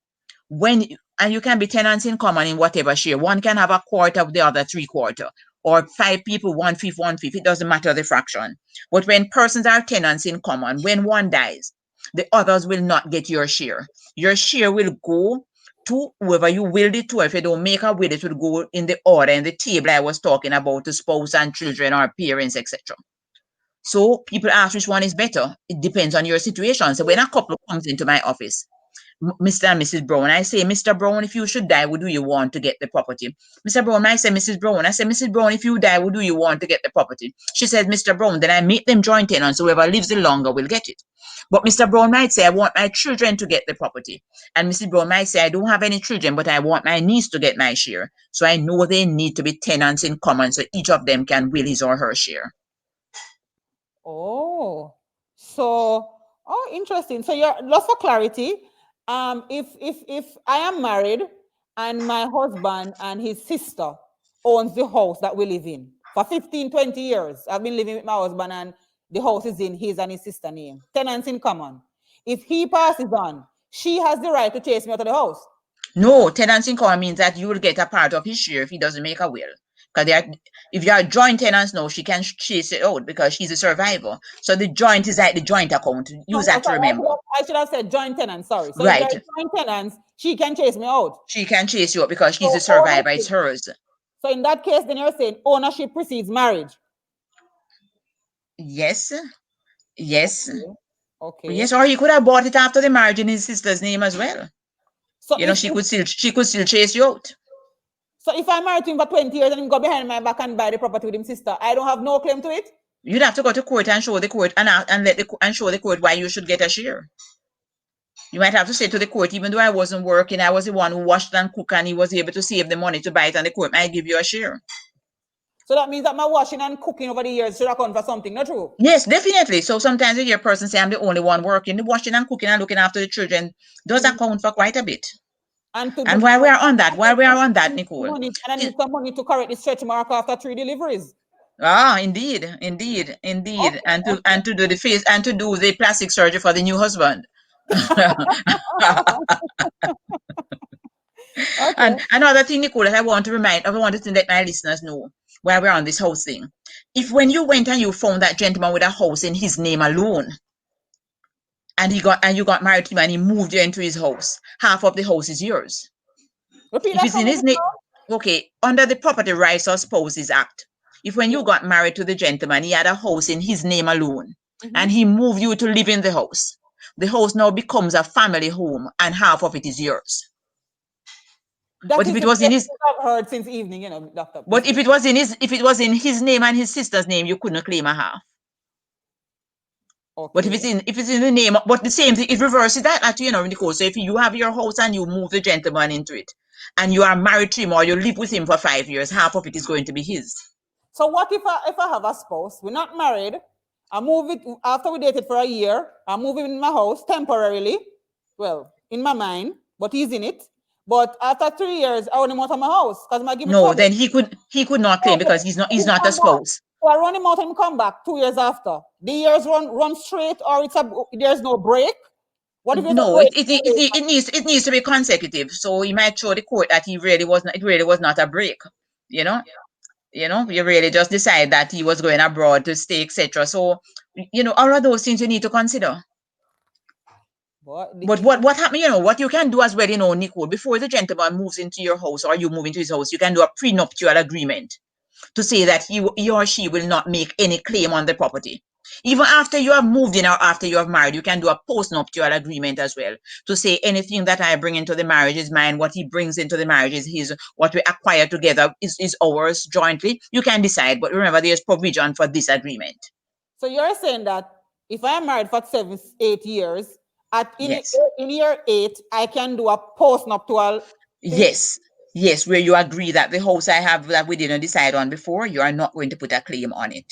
and you can be tenants in common in whatever share. One can have a quarter of the other 3/4, or 5 people, 1/5, 1/5. It doesn't matter the fraction. But when persons are tenants in common, when one dies, the others will not get your share. Your share will go to whoever you willed it to. If you don't make a will, it will go in the order in the table I was talking about, the spouse and children or parents, etc. So people ask which one is better. It depends on your situation. So when a couple comes into my office, Mr. and Mrs. Brown. I say, Mr. Brown, if you should die, would do you want to get the property? Mr. Brown, I say, Mrs. Brown. I say, Mrs. Brown, if you die, would do you want to get the property? She says, Mr. Brown. Then I make them joint tenants, so whoever lives the longer will get it. But Mr. Brown might say, I want my children to get the property. And Mrs. Brown might say, I don't have any children, but I want my niece to get my share. So I know they need to be tenants in common, so each of them can will his or her share. Oh, so, oh, interesting. So you're, just for clarity, if I am married and my husband and his sister owns the house that we live in for 15, 20 years, I've been living with my husband and the house is in his and his sister's name, tenants in common. If he passes on, she has the right to chase me out of the house. No, tenants in common means that you will get a part of his share if he doesn't make a will. Because if you are joint tenants, no, she can chase it out because she's a survivor. So the joint is like the joint account. Use that to remember. I should have said joint tenants, sorry. So right. If there are joint tenants, she can chase me out. She can chase you out because she's a survivor. It's hers. So in that case, then you're saying ownership precedes marriage. Yes. Yes. Okay. Yes, or he could have bought it after the marriage in his sister's name as well. So you know, she could still chase you out. So if I'm married to him for 20 years and him go behind my back and buy the property with his sister, I don't have no claim to it? You'd have to go to court and show the court and show the court why you should get a share. You might have to say to the court, even though I wasn't working, I was the one who washed and cooked and he was able to save the money to buy it, and the court might give you a share. So that means that my washing and cooking over the years should account for something, not true? Yes, definitely. So sometimes you hear a person say, I'm the only one working. The washing and cooking and looking after the children does account for quite a bit. And while we are on that, Nicole. And I need some money to correct the stretch mark after 3 deliveries. Ah, indeed. Okay, and to do the face and to do the plastic surgery for the new husband. Okay. And another thing, Nicole, that I want to let my listeners know while we're on this house thing. If when you went and you found that gentleman with a house in his name alone, and you got married to him and he moved you into his house, half of the house is yours. If it's in his name, okay, under the Property Rights of Spouses Act, if when you got married to the gentleman, he had a house in his name alone, and he moved you to live in the house now becomes a family home and half of it is yours. But if it was in his, I've heard since evening, you know, Doctor. But if it was in his name and his sister's name, you couldn't claim a half. Okay. But if it's in the name, but the same thing, it reverses that actually, you know, Nicole. So if you have your house and you move the gentleman into it, and you are married to him or you live with him for 5 years, half of it is going to be his. So what if I have a spouse, we're not married, I move it after we dated for a year, I move him in my house temporarily, well, in my mind, but he's in it. But after 3 years, I run him out of my house because I give him trouble. Then he could not claim because he's not a spouse. So I run him out and him come back 2 years after. The years run straight, or there's no break. What if it needs to be consecutive. So he might show the court that it really was not a break. You know, you really just decide that he was going abroad to stay, etc. So, you know, all of those things you need to consider. But what happened, you know, what you can do as well, you know, Nicole, before the gentleman moves into your house or you move into his house, you can do a prenuptial agreement to say that he or she will not make any claim on the property. Even after you have moved in or after you have married, you can do a postnuptial agreement as well to say anything that I bring into the marriage is mine, what he brings into the marriage is his, what we acquire together is ours jointly. You can decide, but remember there's provision for this agreement. So you're saying that if I'm married for 7, 8 years, in year 8, I can do a postnuptial. Yes, where you agree that the house I have that we didn't decide on before, you are not going to put a claim on it.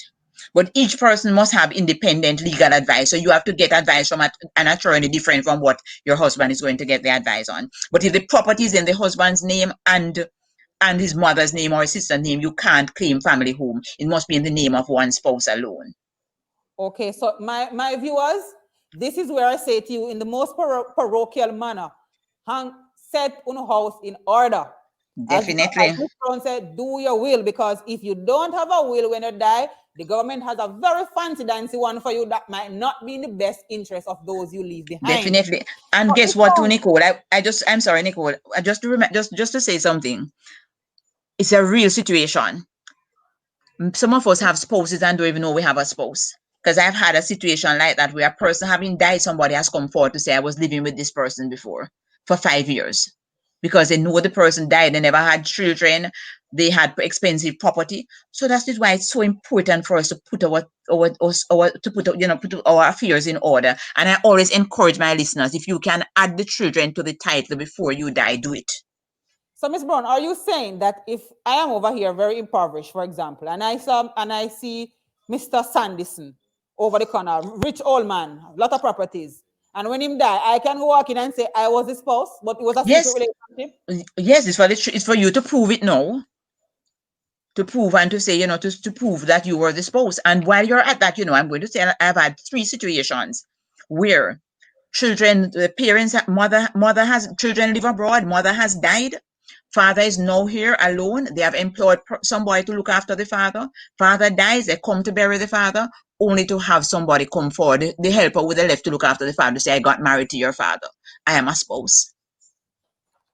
But each person must have independent legal advice. So you have to get advice from an attorney different from what your husband is going to get the advice on. But if the property is in the husband's name and his mother's name or his sister's name, you can't claim family home. It must be in the name of one spouse alone. Okay, so my viewers, this is where I say to you in the most parochial manner, set your house in order. Definitely. As Brown said, do your will, because if you don't have a will when you die, the government has a very fancy dancy one for you that might not be in the best interest of those you leave behind. Definitely. And so guess what, too, Nicole? I'm sorry, Nicole. Just to say something. It's a real situation. Some of us have spouses and don't even know we have a spouse. Because I've had a situation like that where a person having died, somebody has come forward to say I was living with this person before. for 5 years because they know the person died, they never had children, they had expensive property. So that is why it's so important for us to put put our affairs in order. And I always encourage my listeners, if you can add the children to the title before you die, do it. So, Ms. Brown, are you saying that if I am over here very impoverished, for example, and I see Mr. Sanderson over the corner, rich old man, lot of properties, and when him die, I can walk in and say I was his spouse, but it was a secret Yes, relationship? yes, it's for you to prove it now. To prove and to say, to prove that you were the spouse. And while you're at that, I'm going to say I've had 3 situations where children, the parents, mother has children live abroad, mother has died, father is now here alone. They have employed somebody to look after the father. Father dies, they come to bury the father, only to have somebody come forward, the helper with the left to look after the father, say, I got married to your father. I am a spouse.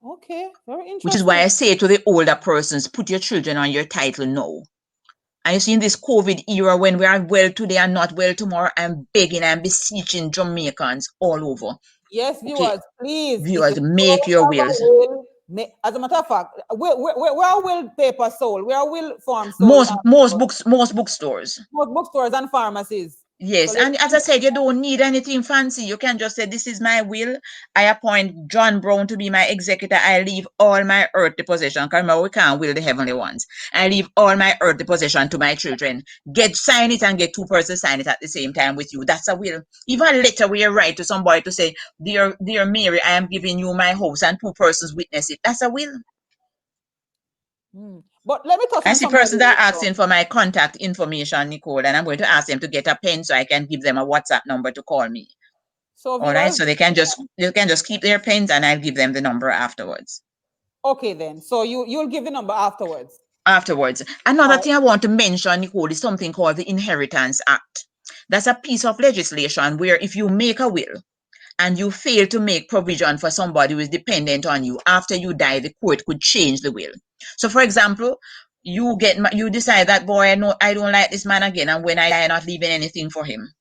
Okay, very Which is why interesting. I say to the older persons, put your children on your title now. And you see, in this COVID era, when we are well today and not well tomorrow, I'm begging and beseeching Jamaicans all over. Yes, Okay, viewers, please, if you viewers, don't make your have a wills. will, as a matter of fact, where are will paper sold? Where are will forms sold? Most bookstores. Most bookstores and pharmacies. So Yes, let's and as I said, you don't need anything fancy. You can just say, this is my will. I appoint John Brown to be my executor. I leave all my earthly possession. Because remember, we can't will the heavenly ones. I leave all my earthly possession to my children. Sign it and get 2 persons sign it at the same time with you. That's a will. Even a letter where you write to somebody to say, dear Mary, I am giving you my house, and 2 persons witness it. That's a will. But let me touch I on see something persons again. are asking for my contact information, Nicole, and I'm going to ask them to get a pen so I can give them a WhatsApp number to call me. So All right, viewers, so they can just keep their pens, and I'll give them the number afterwards. okay then. So you'll give the number afterwards. Another All thing I want to mention, Nicole, is something called the Inheritance Act. That's a piece of legislation where if you make a will and you fail to make provision for somebody who is dependent on you after you die, the court could change the will. So, for example, you decide that, boy, I don't like this man again, and when I die, I'm not leaving anything for him.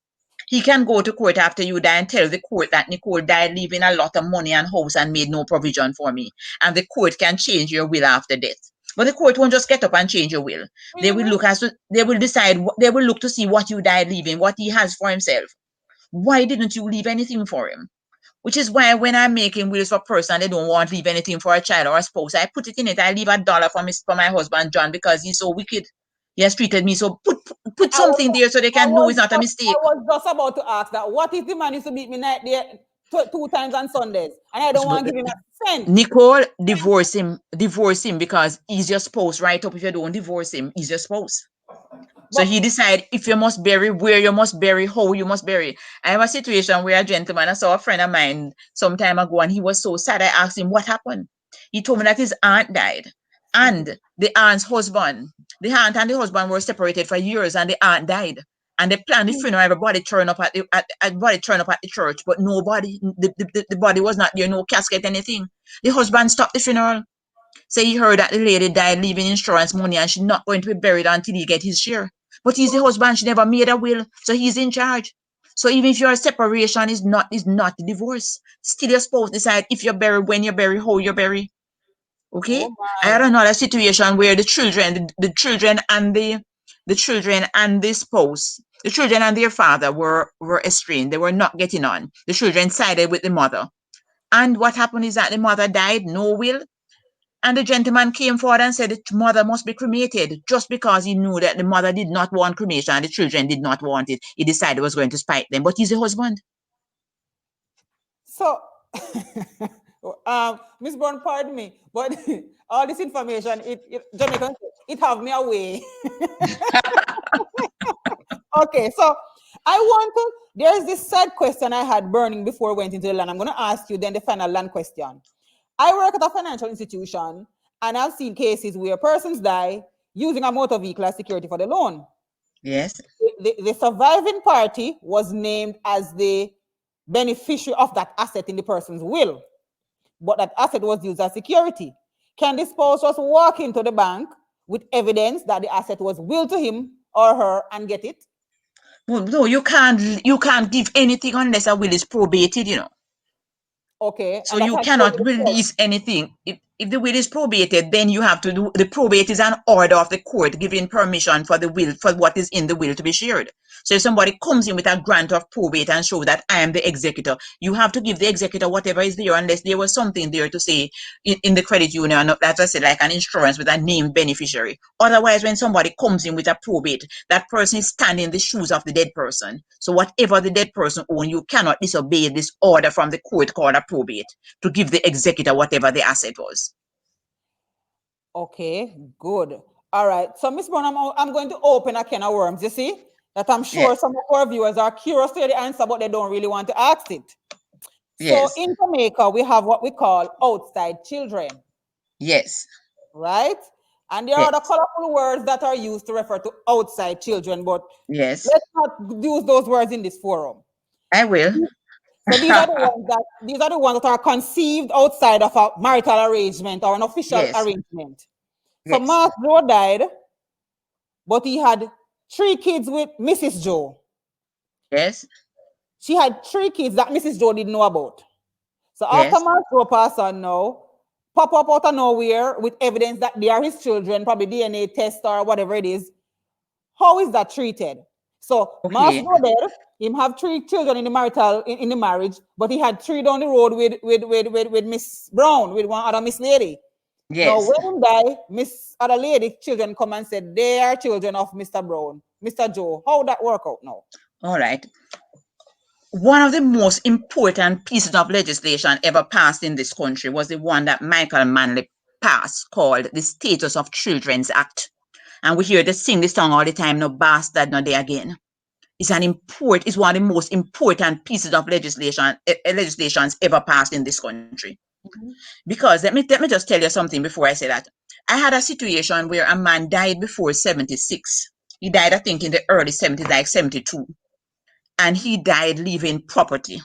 He can go to court after you die and tell the court that Nicole died leaving a lot of money and house and made no provision for me. And the court can change your will after death. But the court won't just get up and change your will. They will really? they will decide, they will look to see what you died leaving, what he has for himself. Why didn't you leave anything for him? Which is why when I'm making wills for a person and they don't want to leave anything for a child or a spouse, I put it in it. I leave $1 for my husband, John, because he's so wicked. He has treated me so. Put I was something there so they can know it's not a I mistake. was just about to ask that. What if the man used to beat me night there 2 times on Sundays, and I don't want to give him a cent? Nicole, divorce him because he's your spouse. Right up, if you don't divorce him, he's your spouse. So But he decide if you must bury, where you must bury, how you must bury. I have a situation where a gentleman, I saw a friend of mine some time ago, and he was so sad. I asked him what happened. He told me that his aunt died, and the aunt's husband, the aunt and the husband were separated for years, and the aunt died. And they planned the funeral. Everybody turned up everybody turned up at the church, but nobody, the body was not there, no casket, anything. The husband stopped the funeral. Say he heard that the lady died leaving insurance money and she's not going to be buried until he get his share. But he's the husband, she never made a will, so he's in charge. So even if your separation is not divorce, still your spouse decide if you're buried, when you're buried, how you're buried. Okay? oh I had my, another situation where the children and the children and the spouse, the children and their father were estranged. They were not getting on. The children sided with the mother. And what happened is that the mother died, no will, and the gentleman came forward and said the mother must be cremated just because he knew that the mother did not want cremation and the children did not want it. He decided he was going to spite them, but he's the husband. so Miss Brown, pardon me, but all this information, Jamaican, it have me away. Okay, so there's this sad question I had burning before I went into the land. I'm going to ask you then the final land question. I work at a financial institution, and I've seen cases where persons die using a motor vehicle as security for the loan. Yes. The surviving party was named as the beneficiary of that asset in the person's will, but that asset was used as security. Can the spouse just walk into the bank with evidence that the asset was willed to him or her and get it? No, you can't give anything unless a will is probated, Okay, So and that you has to go to cannot the court. release anything. If the will is probated, then you have to do the probate is an order of the court giving permission for the will, for what is in the will to be shared. So if somebody comes in with a grant of probate and show that I am the executor, you have to give the executor whatever is there, unless there was something there to say in the credit union, as I said, like an insurance with a named beneficiary. Otherwise, when somebody comes in with a probate, that person is standing in the shoes of the dead person. So whatever the dead person owns, you cannot disobey this order from the court called a probate to give the executor whatever the asset was. Okay, good. All right. So, Miss Brown, I'm going to open a can of worms. You see that I'm sure Yes. some of our viewers are curious to hear the answer, but they don't really want to ask it. So, Yes. in Jamaica, we have what we call outside children, Yes. right? And there are Yes. the colorful words that are used to refer to outside children, but Yes. let's not use those words in this forum. I will. So these are the ones that are conceived outside of a marital arrangement or an official Yes. arrangement. So Yes. Mark Joe died, but he had 3 kids with Mrs. Joe. Yes. She had 3 kids that Mrs. Joe didn't know about. So after Yes. Mark Joe passed on now, pop up out of nowhere with evidence that they are his children, probably DNA test or whatever it is. How is that treated? So Mark Okay. Joe there, him have 3 children in the marital in the marriage, but he had 3 down the road with Miss Brown, with one other Miss Lady. Now, Yes. when him die, Miss other lady children come and said they are children of Mr. Brown, Mr. Joe. How that work out now? All right. One of the most important pieces of legislation ever passed in this country was the one that Michael Manley passed called the Status of Children's Act. And we hear they sing this song all the time, no bastard, no day again. It's one of the most important pieces of legislations ever passed in this country. Mm-hmm. Because let me just tell you something before I say that. I had a situation where a man died before 76. He died, I think, in the early 70s, like 72. And he died leaving property.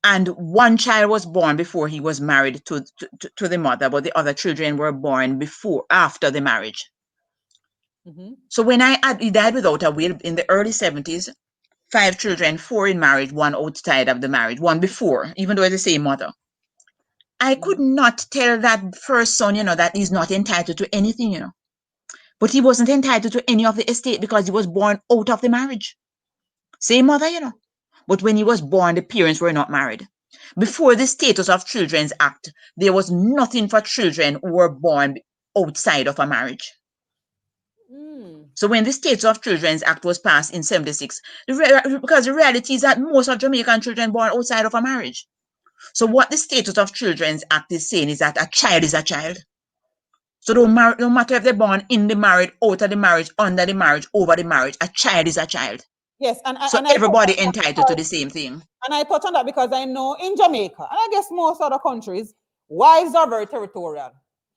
And one child was born before he was married to the mother, but the other children were born after the marriage. Mm-hmm. So he died without a will in the early 70s, 5 children, 4 in marriage, 1 outside of the marriage, 1 before, even though it's the same mother. I could not tell that first son, that he's not entitled to anything, But he wasn't entitled to any of the estate because he was born out of the marriage. Same mother. But when he was born, the parents were not married. Before the Status of Children's Act, there was nothing for children who were born outside of a marriage. Mm. So when the Status of Children's Act was passed in 76, because the reality is that most of Jamaican children born outside of a marriage. So what the Status of Children's Act is saying is that a child is a child. So no matter if they're born in the marriage, out of the marriage, under the marriage, over the marriage, a child is a child. Yes, So and I touch everybody on that entitled to because, the same thing. and I touch on that because I know in Jamaica, and I guess most other countries, wives are very territorial.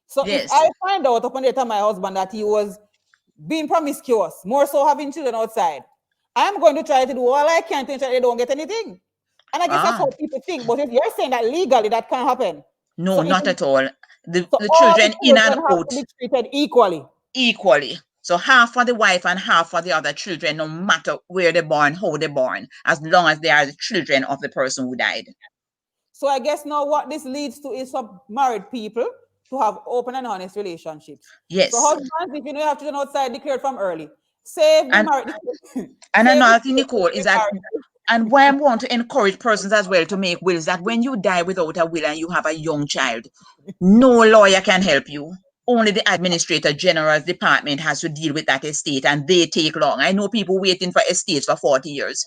So if Yes. I find out upon the time my husband that he was being promiscuous, more so having children outside, I'm going to try to do all I can to ensure they don't get anything. And I guess that's Ah, how people think. But if you're saying that legally that can't happen, no, so not at all. The all the children in and children have out to be treated equally. equally. So half for the wife and half for the other children, no matter where they're born, how they're born, as long as they are the children of the person who died. So I guess now what this leads to is for married people to have open and honest relationships. So Yes. husbands, if you know you have children outside, declared from early. Save the And marriage. and Save the another thing, Nicole, is that and why I want to encourage persons as well to make wills, that when you die without a will and you have a young child, no lawyer can help you. Only the Administrator General's department has to deal with that estate, and they take long. I know people waiting for estates for 40 years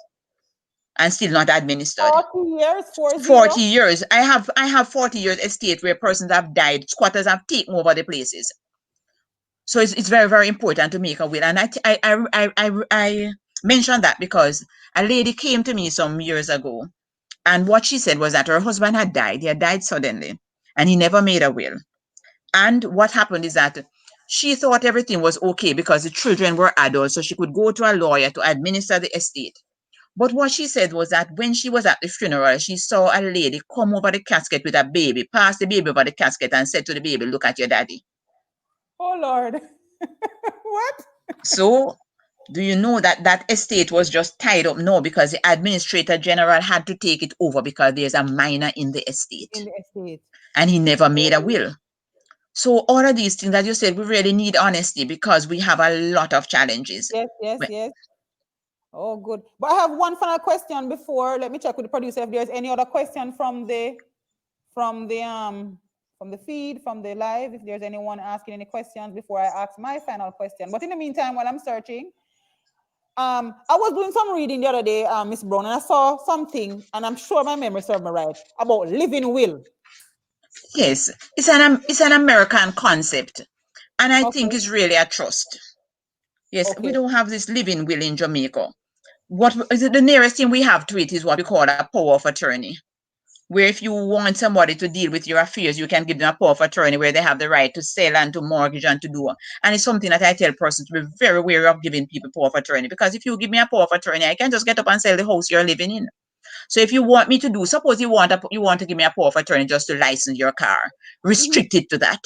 and still not administered. 40 years, 40. 40 years. I have 40 years estate where persons have died, squatters have taken over the places. So it's very, very important to make a will. And I mentioned that because a lady came to me some years ago, and what she said was that her husband had died. He had died suddenly, and he never made a will. And what happened is that she thought everything was okay because the children were adults, so she could go to a lawyer to administer the estate. But what she said was that when she was at the funeral, she saw a lady come over the casket with a baby, pass the baby over the casket, and said to the baby, "Look at your daddy." Oh Lord. What? So Do you know that that estate was just tied up? No, because the administrator general had to take it over because there's a minor in the estate In the estate. and he never made a will. So all of these things that you said, we really need honesty because we have a lot of challenges. Yes, yes, yes. Oh, good. But I have one final question before. Let me check with the producer if there's any other question from the feed, from the live, if there's anyone asking any questions before I ask my final question. But in the meantime, while I'm searching, I was doing some reading the other day, Miss Brown, and I saw something, and I'm sure my memory serves me right, about living will. Yes, it's an American concept, and I think Okay. it's really a trust. Yes, we Okay. don't have this living will in Jamaica. What is it? The nearest thing we have to it is what we call a power of attorney, where if you want somebody to deal with your affairs, you can give them a power of attorney where they have the right to sell and to mortgage and to do. And it's something that I tell persons to be very wary of giving people power of attorney, because if you give me a power of attorney, I can just get up and sell the house you're living in. So if you want me to do, suppose you want to give me a power of attorney just to license your car, restrict it to that.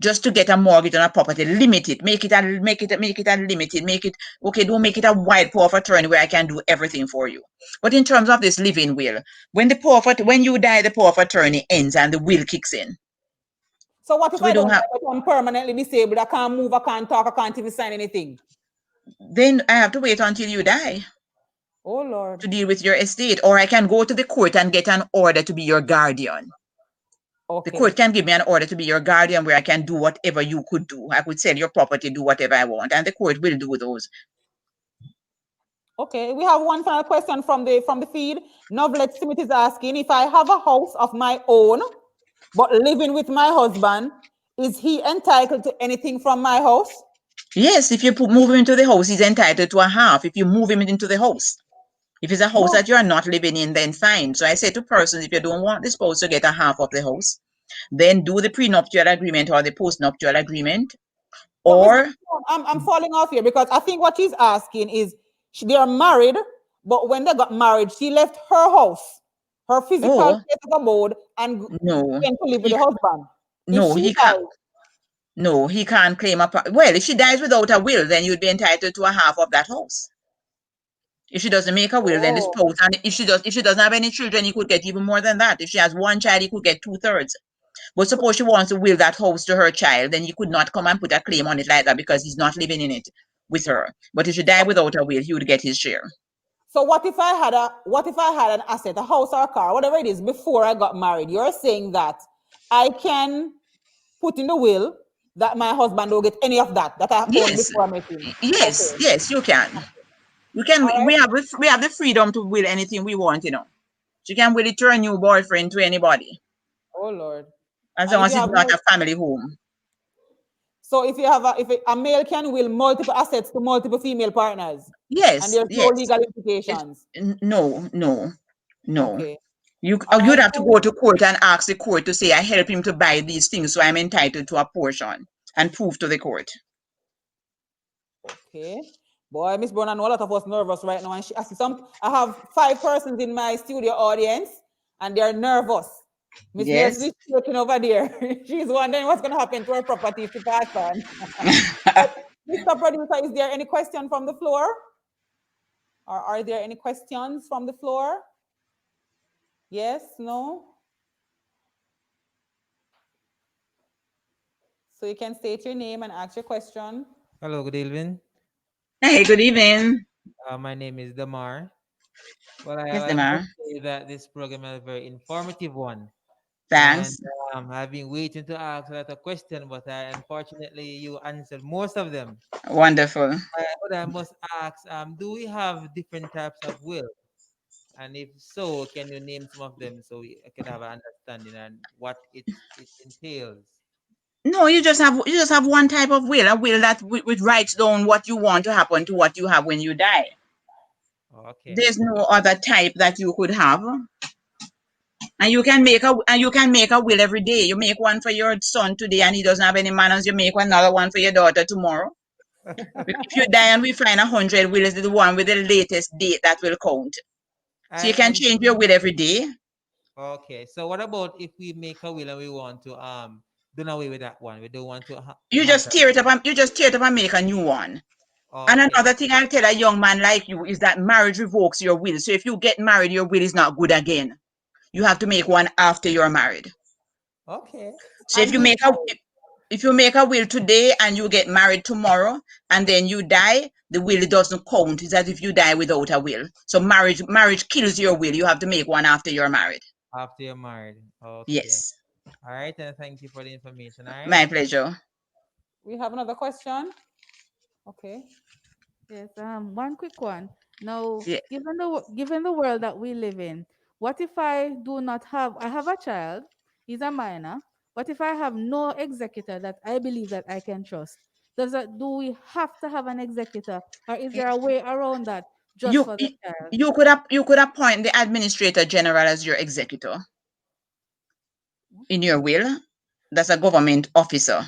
Just to get a mortgage on a property, limit it, make it unlimited, make it okay. Don't make it a wide power of attorney where I can do everything for you. But in terms of this living will, when you die, the power of attorney ends and the will kicks in. So what if So we I don't don't have. I'm permanently disabled? I can't move, I can't talk, I can't even sign anything. Then I have to wait until you die Oh Lord. to deal with your estate, or I can go to the court and get an order to be your guardian. The Okay. court can give me an order to be your guardian where I can do whatever you could do. I could sell your property, do whatever I want, and the court will do those. Okay, we have one final question from the feed. Novelet Smith is asking, if I have a house of my own, but living with my husband, is he entitled to anything from my house? Yes, if you move him into the house, he's entitled to a half. If you move him into the house. If it's a house No. that you are not living in, then fine. So I say to persons, if you don't want the spouse to get a half of the house, then do the prenuptial agreement or the postnuptial agreement. But Miss, Or I'm falling off here because I think what she's asking is they are married, but when they got married, she left her house, her physical oh place of abode, and no, went to live with he the husband. If no she he can't. dies, No, he can't claim a. Well, if she dies without a will, then you'd be entitled to a half of that house. If she doesn't make a will, then the oh, spouse, and if she doesn't have any children, he could get even more than that. If she has one child, he could get 2/3. But suppose she wants to will that house to her child, then you could not come and put a claim on it like that because he's not living in it with her. But if she died without a will, he would get his share. so what if I had an asset, a house or a car, whatever it is, before I got married? You're saying that I can put in the will that my husband don't get any of that I owned Yes, before I met him. yes, Okay. yes, you can. You can. All right. We have the freedom to will anything we want. She can will it to her new boyfriend, to anybody, Oh Lord. as And long if as you it's have not a family home. so if you have a male can will multiple assets to multiple female partners, and Yes, there's no yes. legal It, implications. no, no, no. Okay. All You'd right. have to go to court and ask the court to say, I help him to buy these things, so I'm entitled to a portion, and prove to the court. Okay. Boy, Miss Brown, I know a lot of us nervous right now. And I have 5 persons in my studio audience, and they're nervous. Miss Leslie Yes. is looking over there. She's wondering what's going to happen to her property if she pass on. Mr. Producer, is there any question from the floor? Or are there any questions from the floor? Yes, no? So you can state your name and ask your question. Hello, good evening. Hey, good evening. My name is Damar. Well, Yes, I must Demar. say that this program is a very informative one. And Thanks. I've been waiting to ask a lot of questions, but unfortunately, you answered most of them. Wonderful. But I must ask, do we have different types of will? And if so, can you name some of them so I can have an understanding and what it entails? No, you just have one type of will, a will that which writes down what you want to happen to what you have when you die. Okay. There's no other type that you could have. And you can make a will every day. You make one for your son today and he doesn't have any manners, you make another one for your daughter tomorrow. If you die and we find 100 wills, the one with the latest date that will count. So you can And change your will every day. okay, so what about if we make a will and we want to do away with that one? We don't want to You have just that. tear it up and make a new one. And Okay. another thing I'll tell a young man like you is that marriage revokes your will. So if you get married, your will is not good again. You have to make one after you're married. Okay. So And he's married. if you make a will today and you get married tomorrow and then you die, the will doesn't count. It's as if you die without a will. So marriage kills your will. You have to make one after you're married. After you're married. Okay. Yes. All right. And thank you for the information. All right. My pleasure. We have another question. Okay. Yes, one quick one. Now, Yeah. given the world that we live in, what if I do not have I have a child, he's a minor. What if I have no executor that I believe that I can trust? Do we have to have an executor, or is there a way around that just You for the child? you could appoint the administrator general as your executor in your will. That's a government officer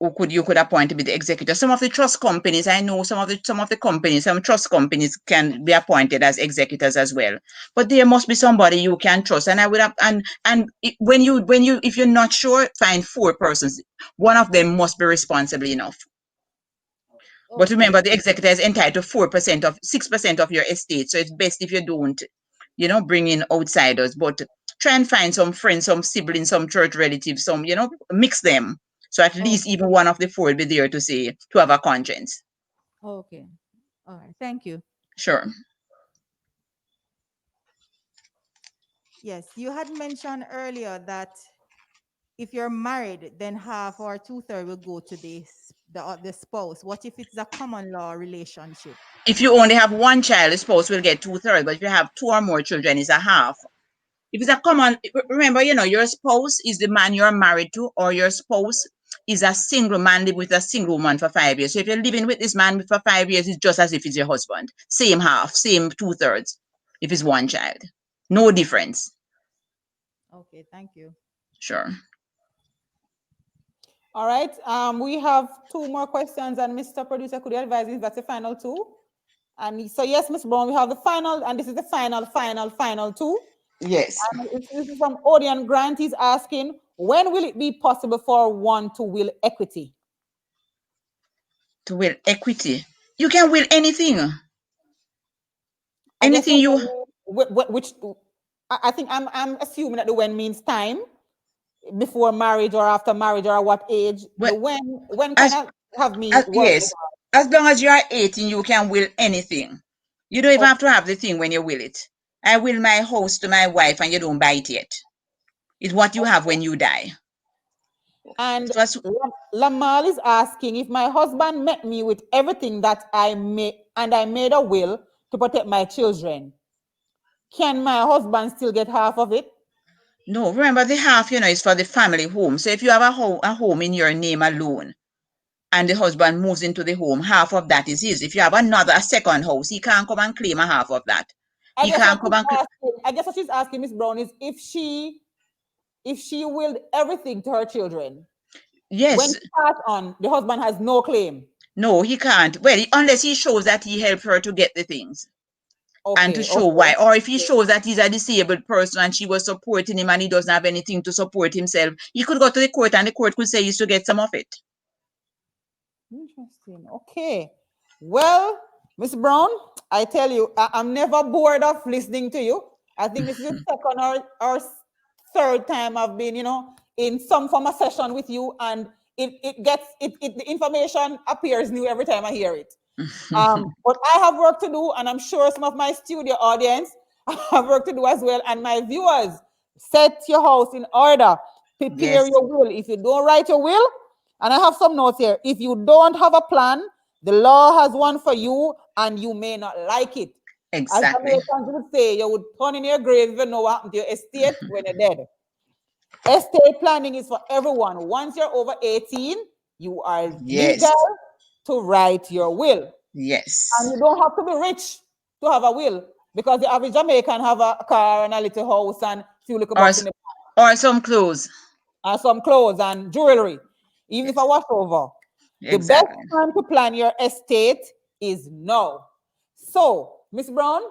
who you could appoint to be the executor. Some of the trust companies, I know some trust companies can be appointed as executors as well. But there must be somebody you can trust. And I would have when you if you're not sure, find 4 persons. One of them must be responsible enough. But Okay, remember, the executor is entitled to 6% of your estate. So it's best if you don't, bring in outsiders. But try and find some friends, some siblings, some church relatives, mix them. So at oh, least even one of the 4 will be there to have a conscience. okay, all right. Thank you. Sure. Yes, you had mentioned earlier that if you're married, then half or two-thirds will go to the spouse. What if it's a common law relationship? If you only have one child, the spouse will get 2/3. But if you have 2 or more children, it's a half. If it's a common, remember, your spouse is the man you're married to, or your spouse is a single man live with a single woman for 5 years. So if you're living with this man for 5 years, it's just as if it's your husband. Same half, same 2/3. If it's one child, no difference. Okay, thank you. Sure. All right. We have 2 more questions, and Mr. Producer, could you advise me if that's the final 2? And so, yes, Ms. Brown, we have the final, and this is the final 2. Yes. And this is from Odion Grant. He's asking, when will it be possible for one to will equity? To will equity, you can will anything. I guess Anything you. which I think I'm assuming that the when means time, before marriage or after marriage, or what age. The Well, when as, kind of have me worried. yes, as long as you are 18, you can will anything. You don't even have to have the thing when you will it. I will my house to my wife, and you don't buy it yet. It's what you have when you die. And So Lamal is asking, if my husband met me with everything that I made, and I made a will to protect my children, can my husband still get half of it? no, remember the half, is for the family home. So if you have a home in your name alone, and the husband moves into the home, half of that is his. If you have a second house, he can't come and claim a half of that. I He guess can't come and what she's asking, Miss Brown, is if she willed everything to her children, when yes. she passed on, the husband has no claim. No, he can't. Well, unless he shows that he helped her to get the things. And to Okay, show why. Or if he shows that he's a disabled person and she was supporting him and he doesn't have anything to support himself, he could go to the court and the court could say he should get some of it. Interesting. Okay. Well, Miss Brown, I tell you, I'm never bored of listening to you. I think this is the second or third time I've been, in some form of session with you, and the information appears new every time I hear it. But I have work to do, and I'm sure some of my studio audience have work to do as well. And my viewers, set your house in order. Prepare Yes. your will. If you don't write your will, and I have some notes here, if you don't have a plan, the law has one for you, and you may not like it. Exactly. As Americans would say, you would turn in your grave if you know what happened to your estate when you're dead. Estate planning is for everyone. Once you're over 18, you are Yes. legal to write your will. Yes. And you don't have to be rich to have a will, because the average Jamaican have a car and a little house and few little bucks in the or some clothes. And some clothes and jewelry, even if I wash over. The best time to plan your estate is now. So, Miss Brown,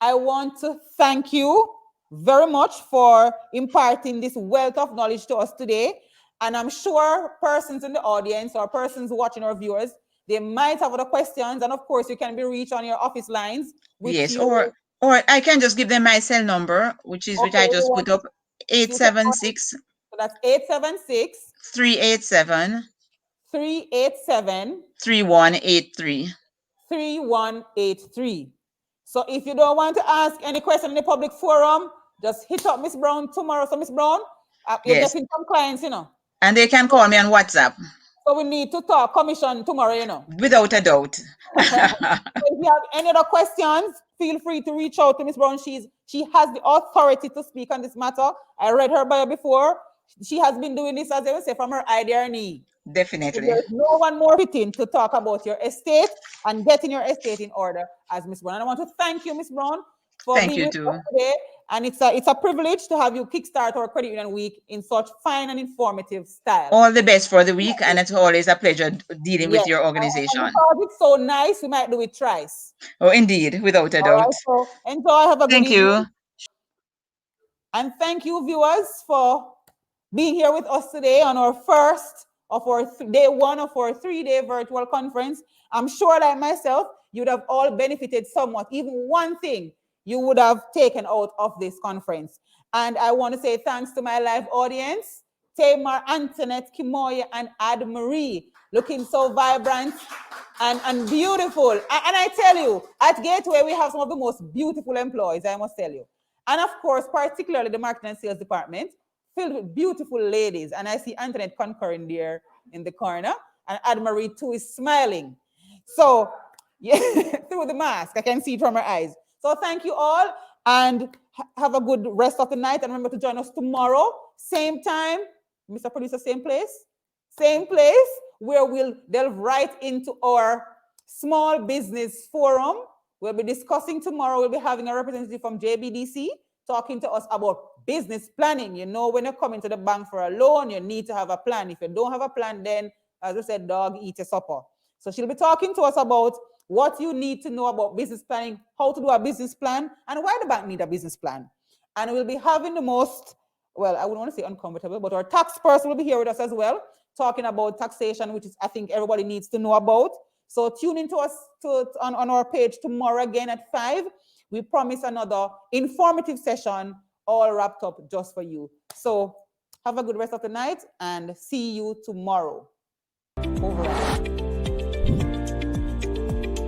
I want to thank you very much for imparting this wealth of knowledge to us today. And I'm sure persons in the audience or persons watching our viewers, They might have other questions, and of course, you can be reached on your office lines. Yes, or I can just give them my cell number, which I just put up, 876. So that's 876 387 387 3183. 3183. So if you don't want to ask any question in the public forum, just hit up Miss Brown tomorrow. So Miss Brown, you're getting some clients, you know. And they can call me on WhatsApp. So we need to talk commission tomorrow, you know. Without a doubt. So if you have any other questions, feel free to reach out to Miss Brown. She has the authority to speak on this matter. I read her bio before. She has been doing this, as they would say, from her idea and need. Definitely. So there's no one more fitting to talk about your estate and getting your estate in order as Miss Brown. And I want to thank you, Miss Brown, for being with us today. And it's a privilege to have you kickstart our Credit Union Week in such fine and informative style. All the best for the week, and it's always a pleasure dealing with your organization. And it's so nice, we might do it thrice. Oh, indeed, without a doubt. Right, so enjoy, have a good evening. Thank you. And thank you, viewers, for being here with us today on our first of our day one of our 3-day virtual conference. I'm sure that myself, you would have all benefited somewhat. Even one thing you would have taken out of this conference. And I want to say thanks to my live audience, Tamar, Antoinette, Kimoya, and Ad Marie, looking so vibrant and beautiful. And I tell you, at Gateway, we have some of the most beautiful employees, I must tell you. And of course, particularly the marketing and sales department, filled with beautiful ladies. And I see Antoinette concurring there in the corner, and Ad Marie too is smiling. So, yeah, through the mask, I can see it from her eyes. So thank you all, and have a good rest of the night. And remember to join us tomorrow, same time, Mr. Producer, same place, where we'll delve right into our small business forum. We'll be discussing tomorrow. We'll be having a representative from JBDC talking to us about business planning. You know, when you're coming to the bank for a loan, you need to have a plan. If you don't have a plan, then, as I said, dog, eat your supper. So she'll be talking to us about what you need to know about business planning, how to do a business plan, and why the bank need a business plan. And we'll be having the most, well, I wouldn't want to say uncomfortable, but our tax person will be here with us as well, talking about taxation, which is, I think, everybody needs to know about. So tune into us on our page tomorrow again at 5. We promise another informative session, all wrapped up just for you. So have a good rest of the night and see you tomorrow. Over.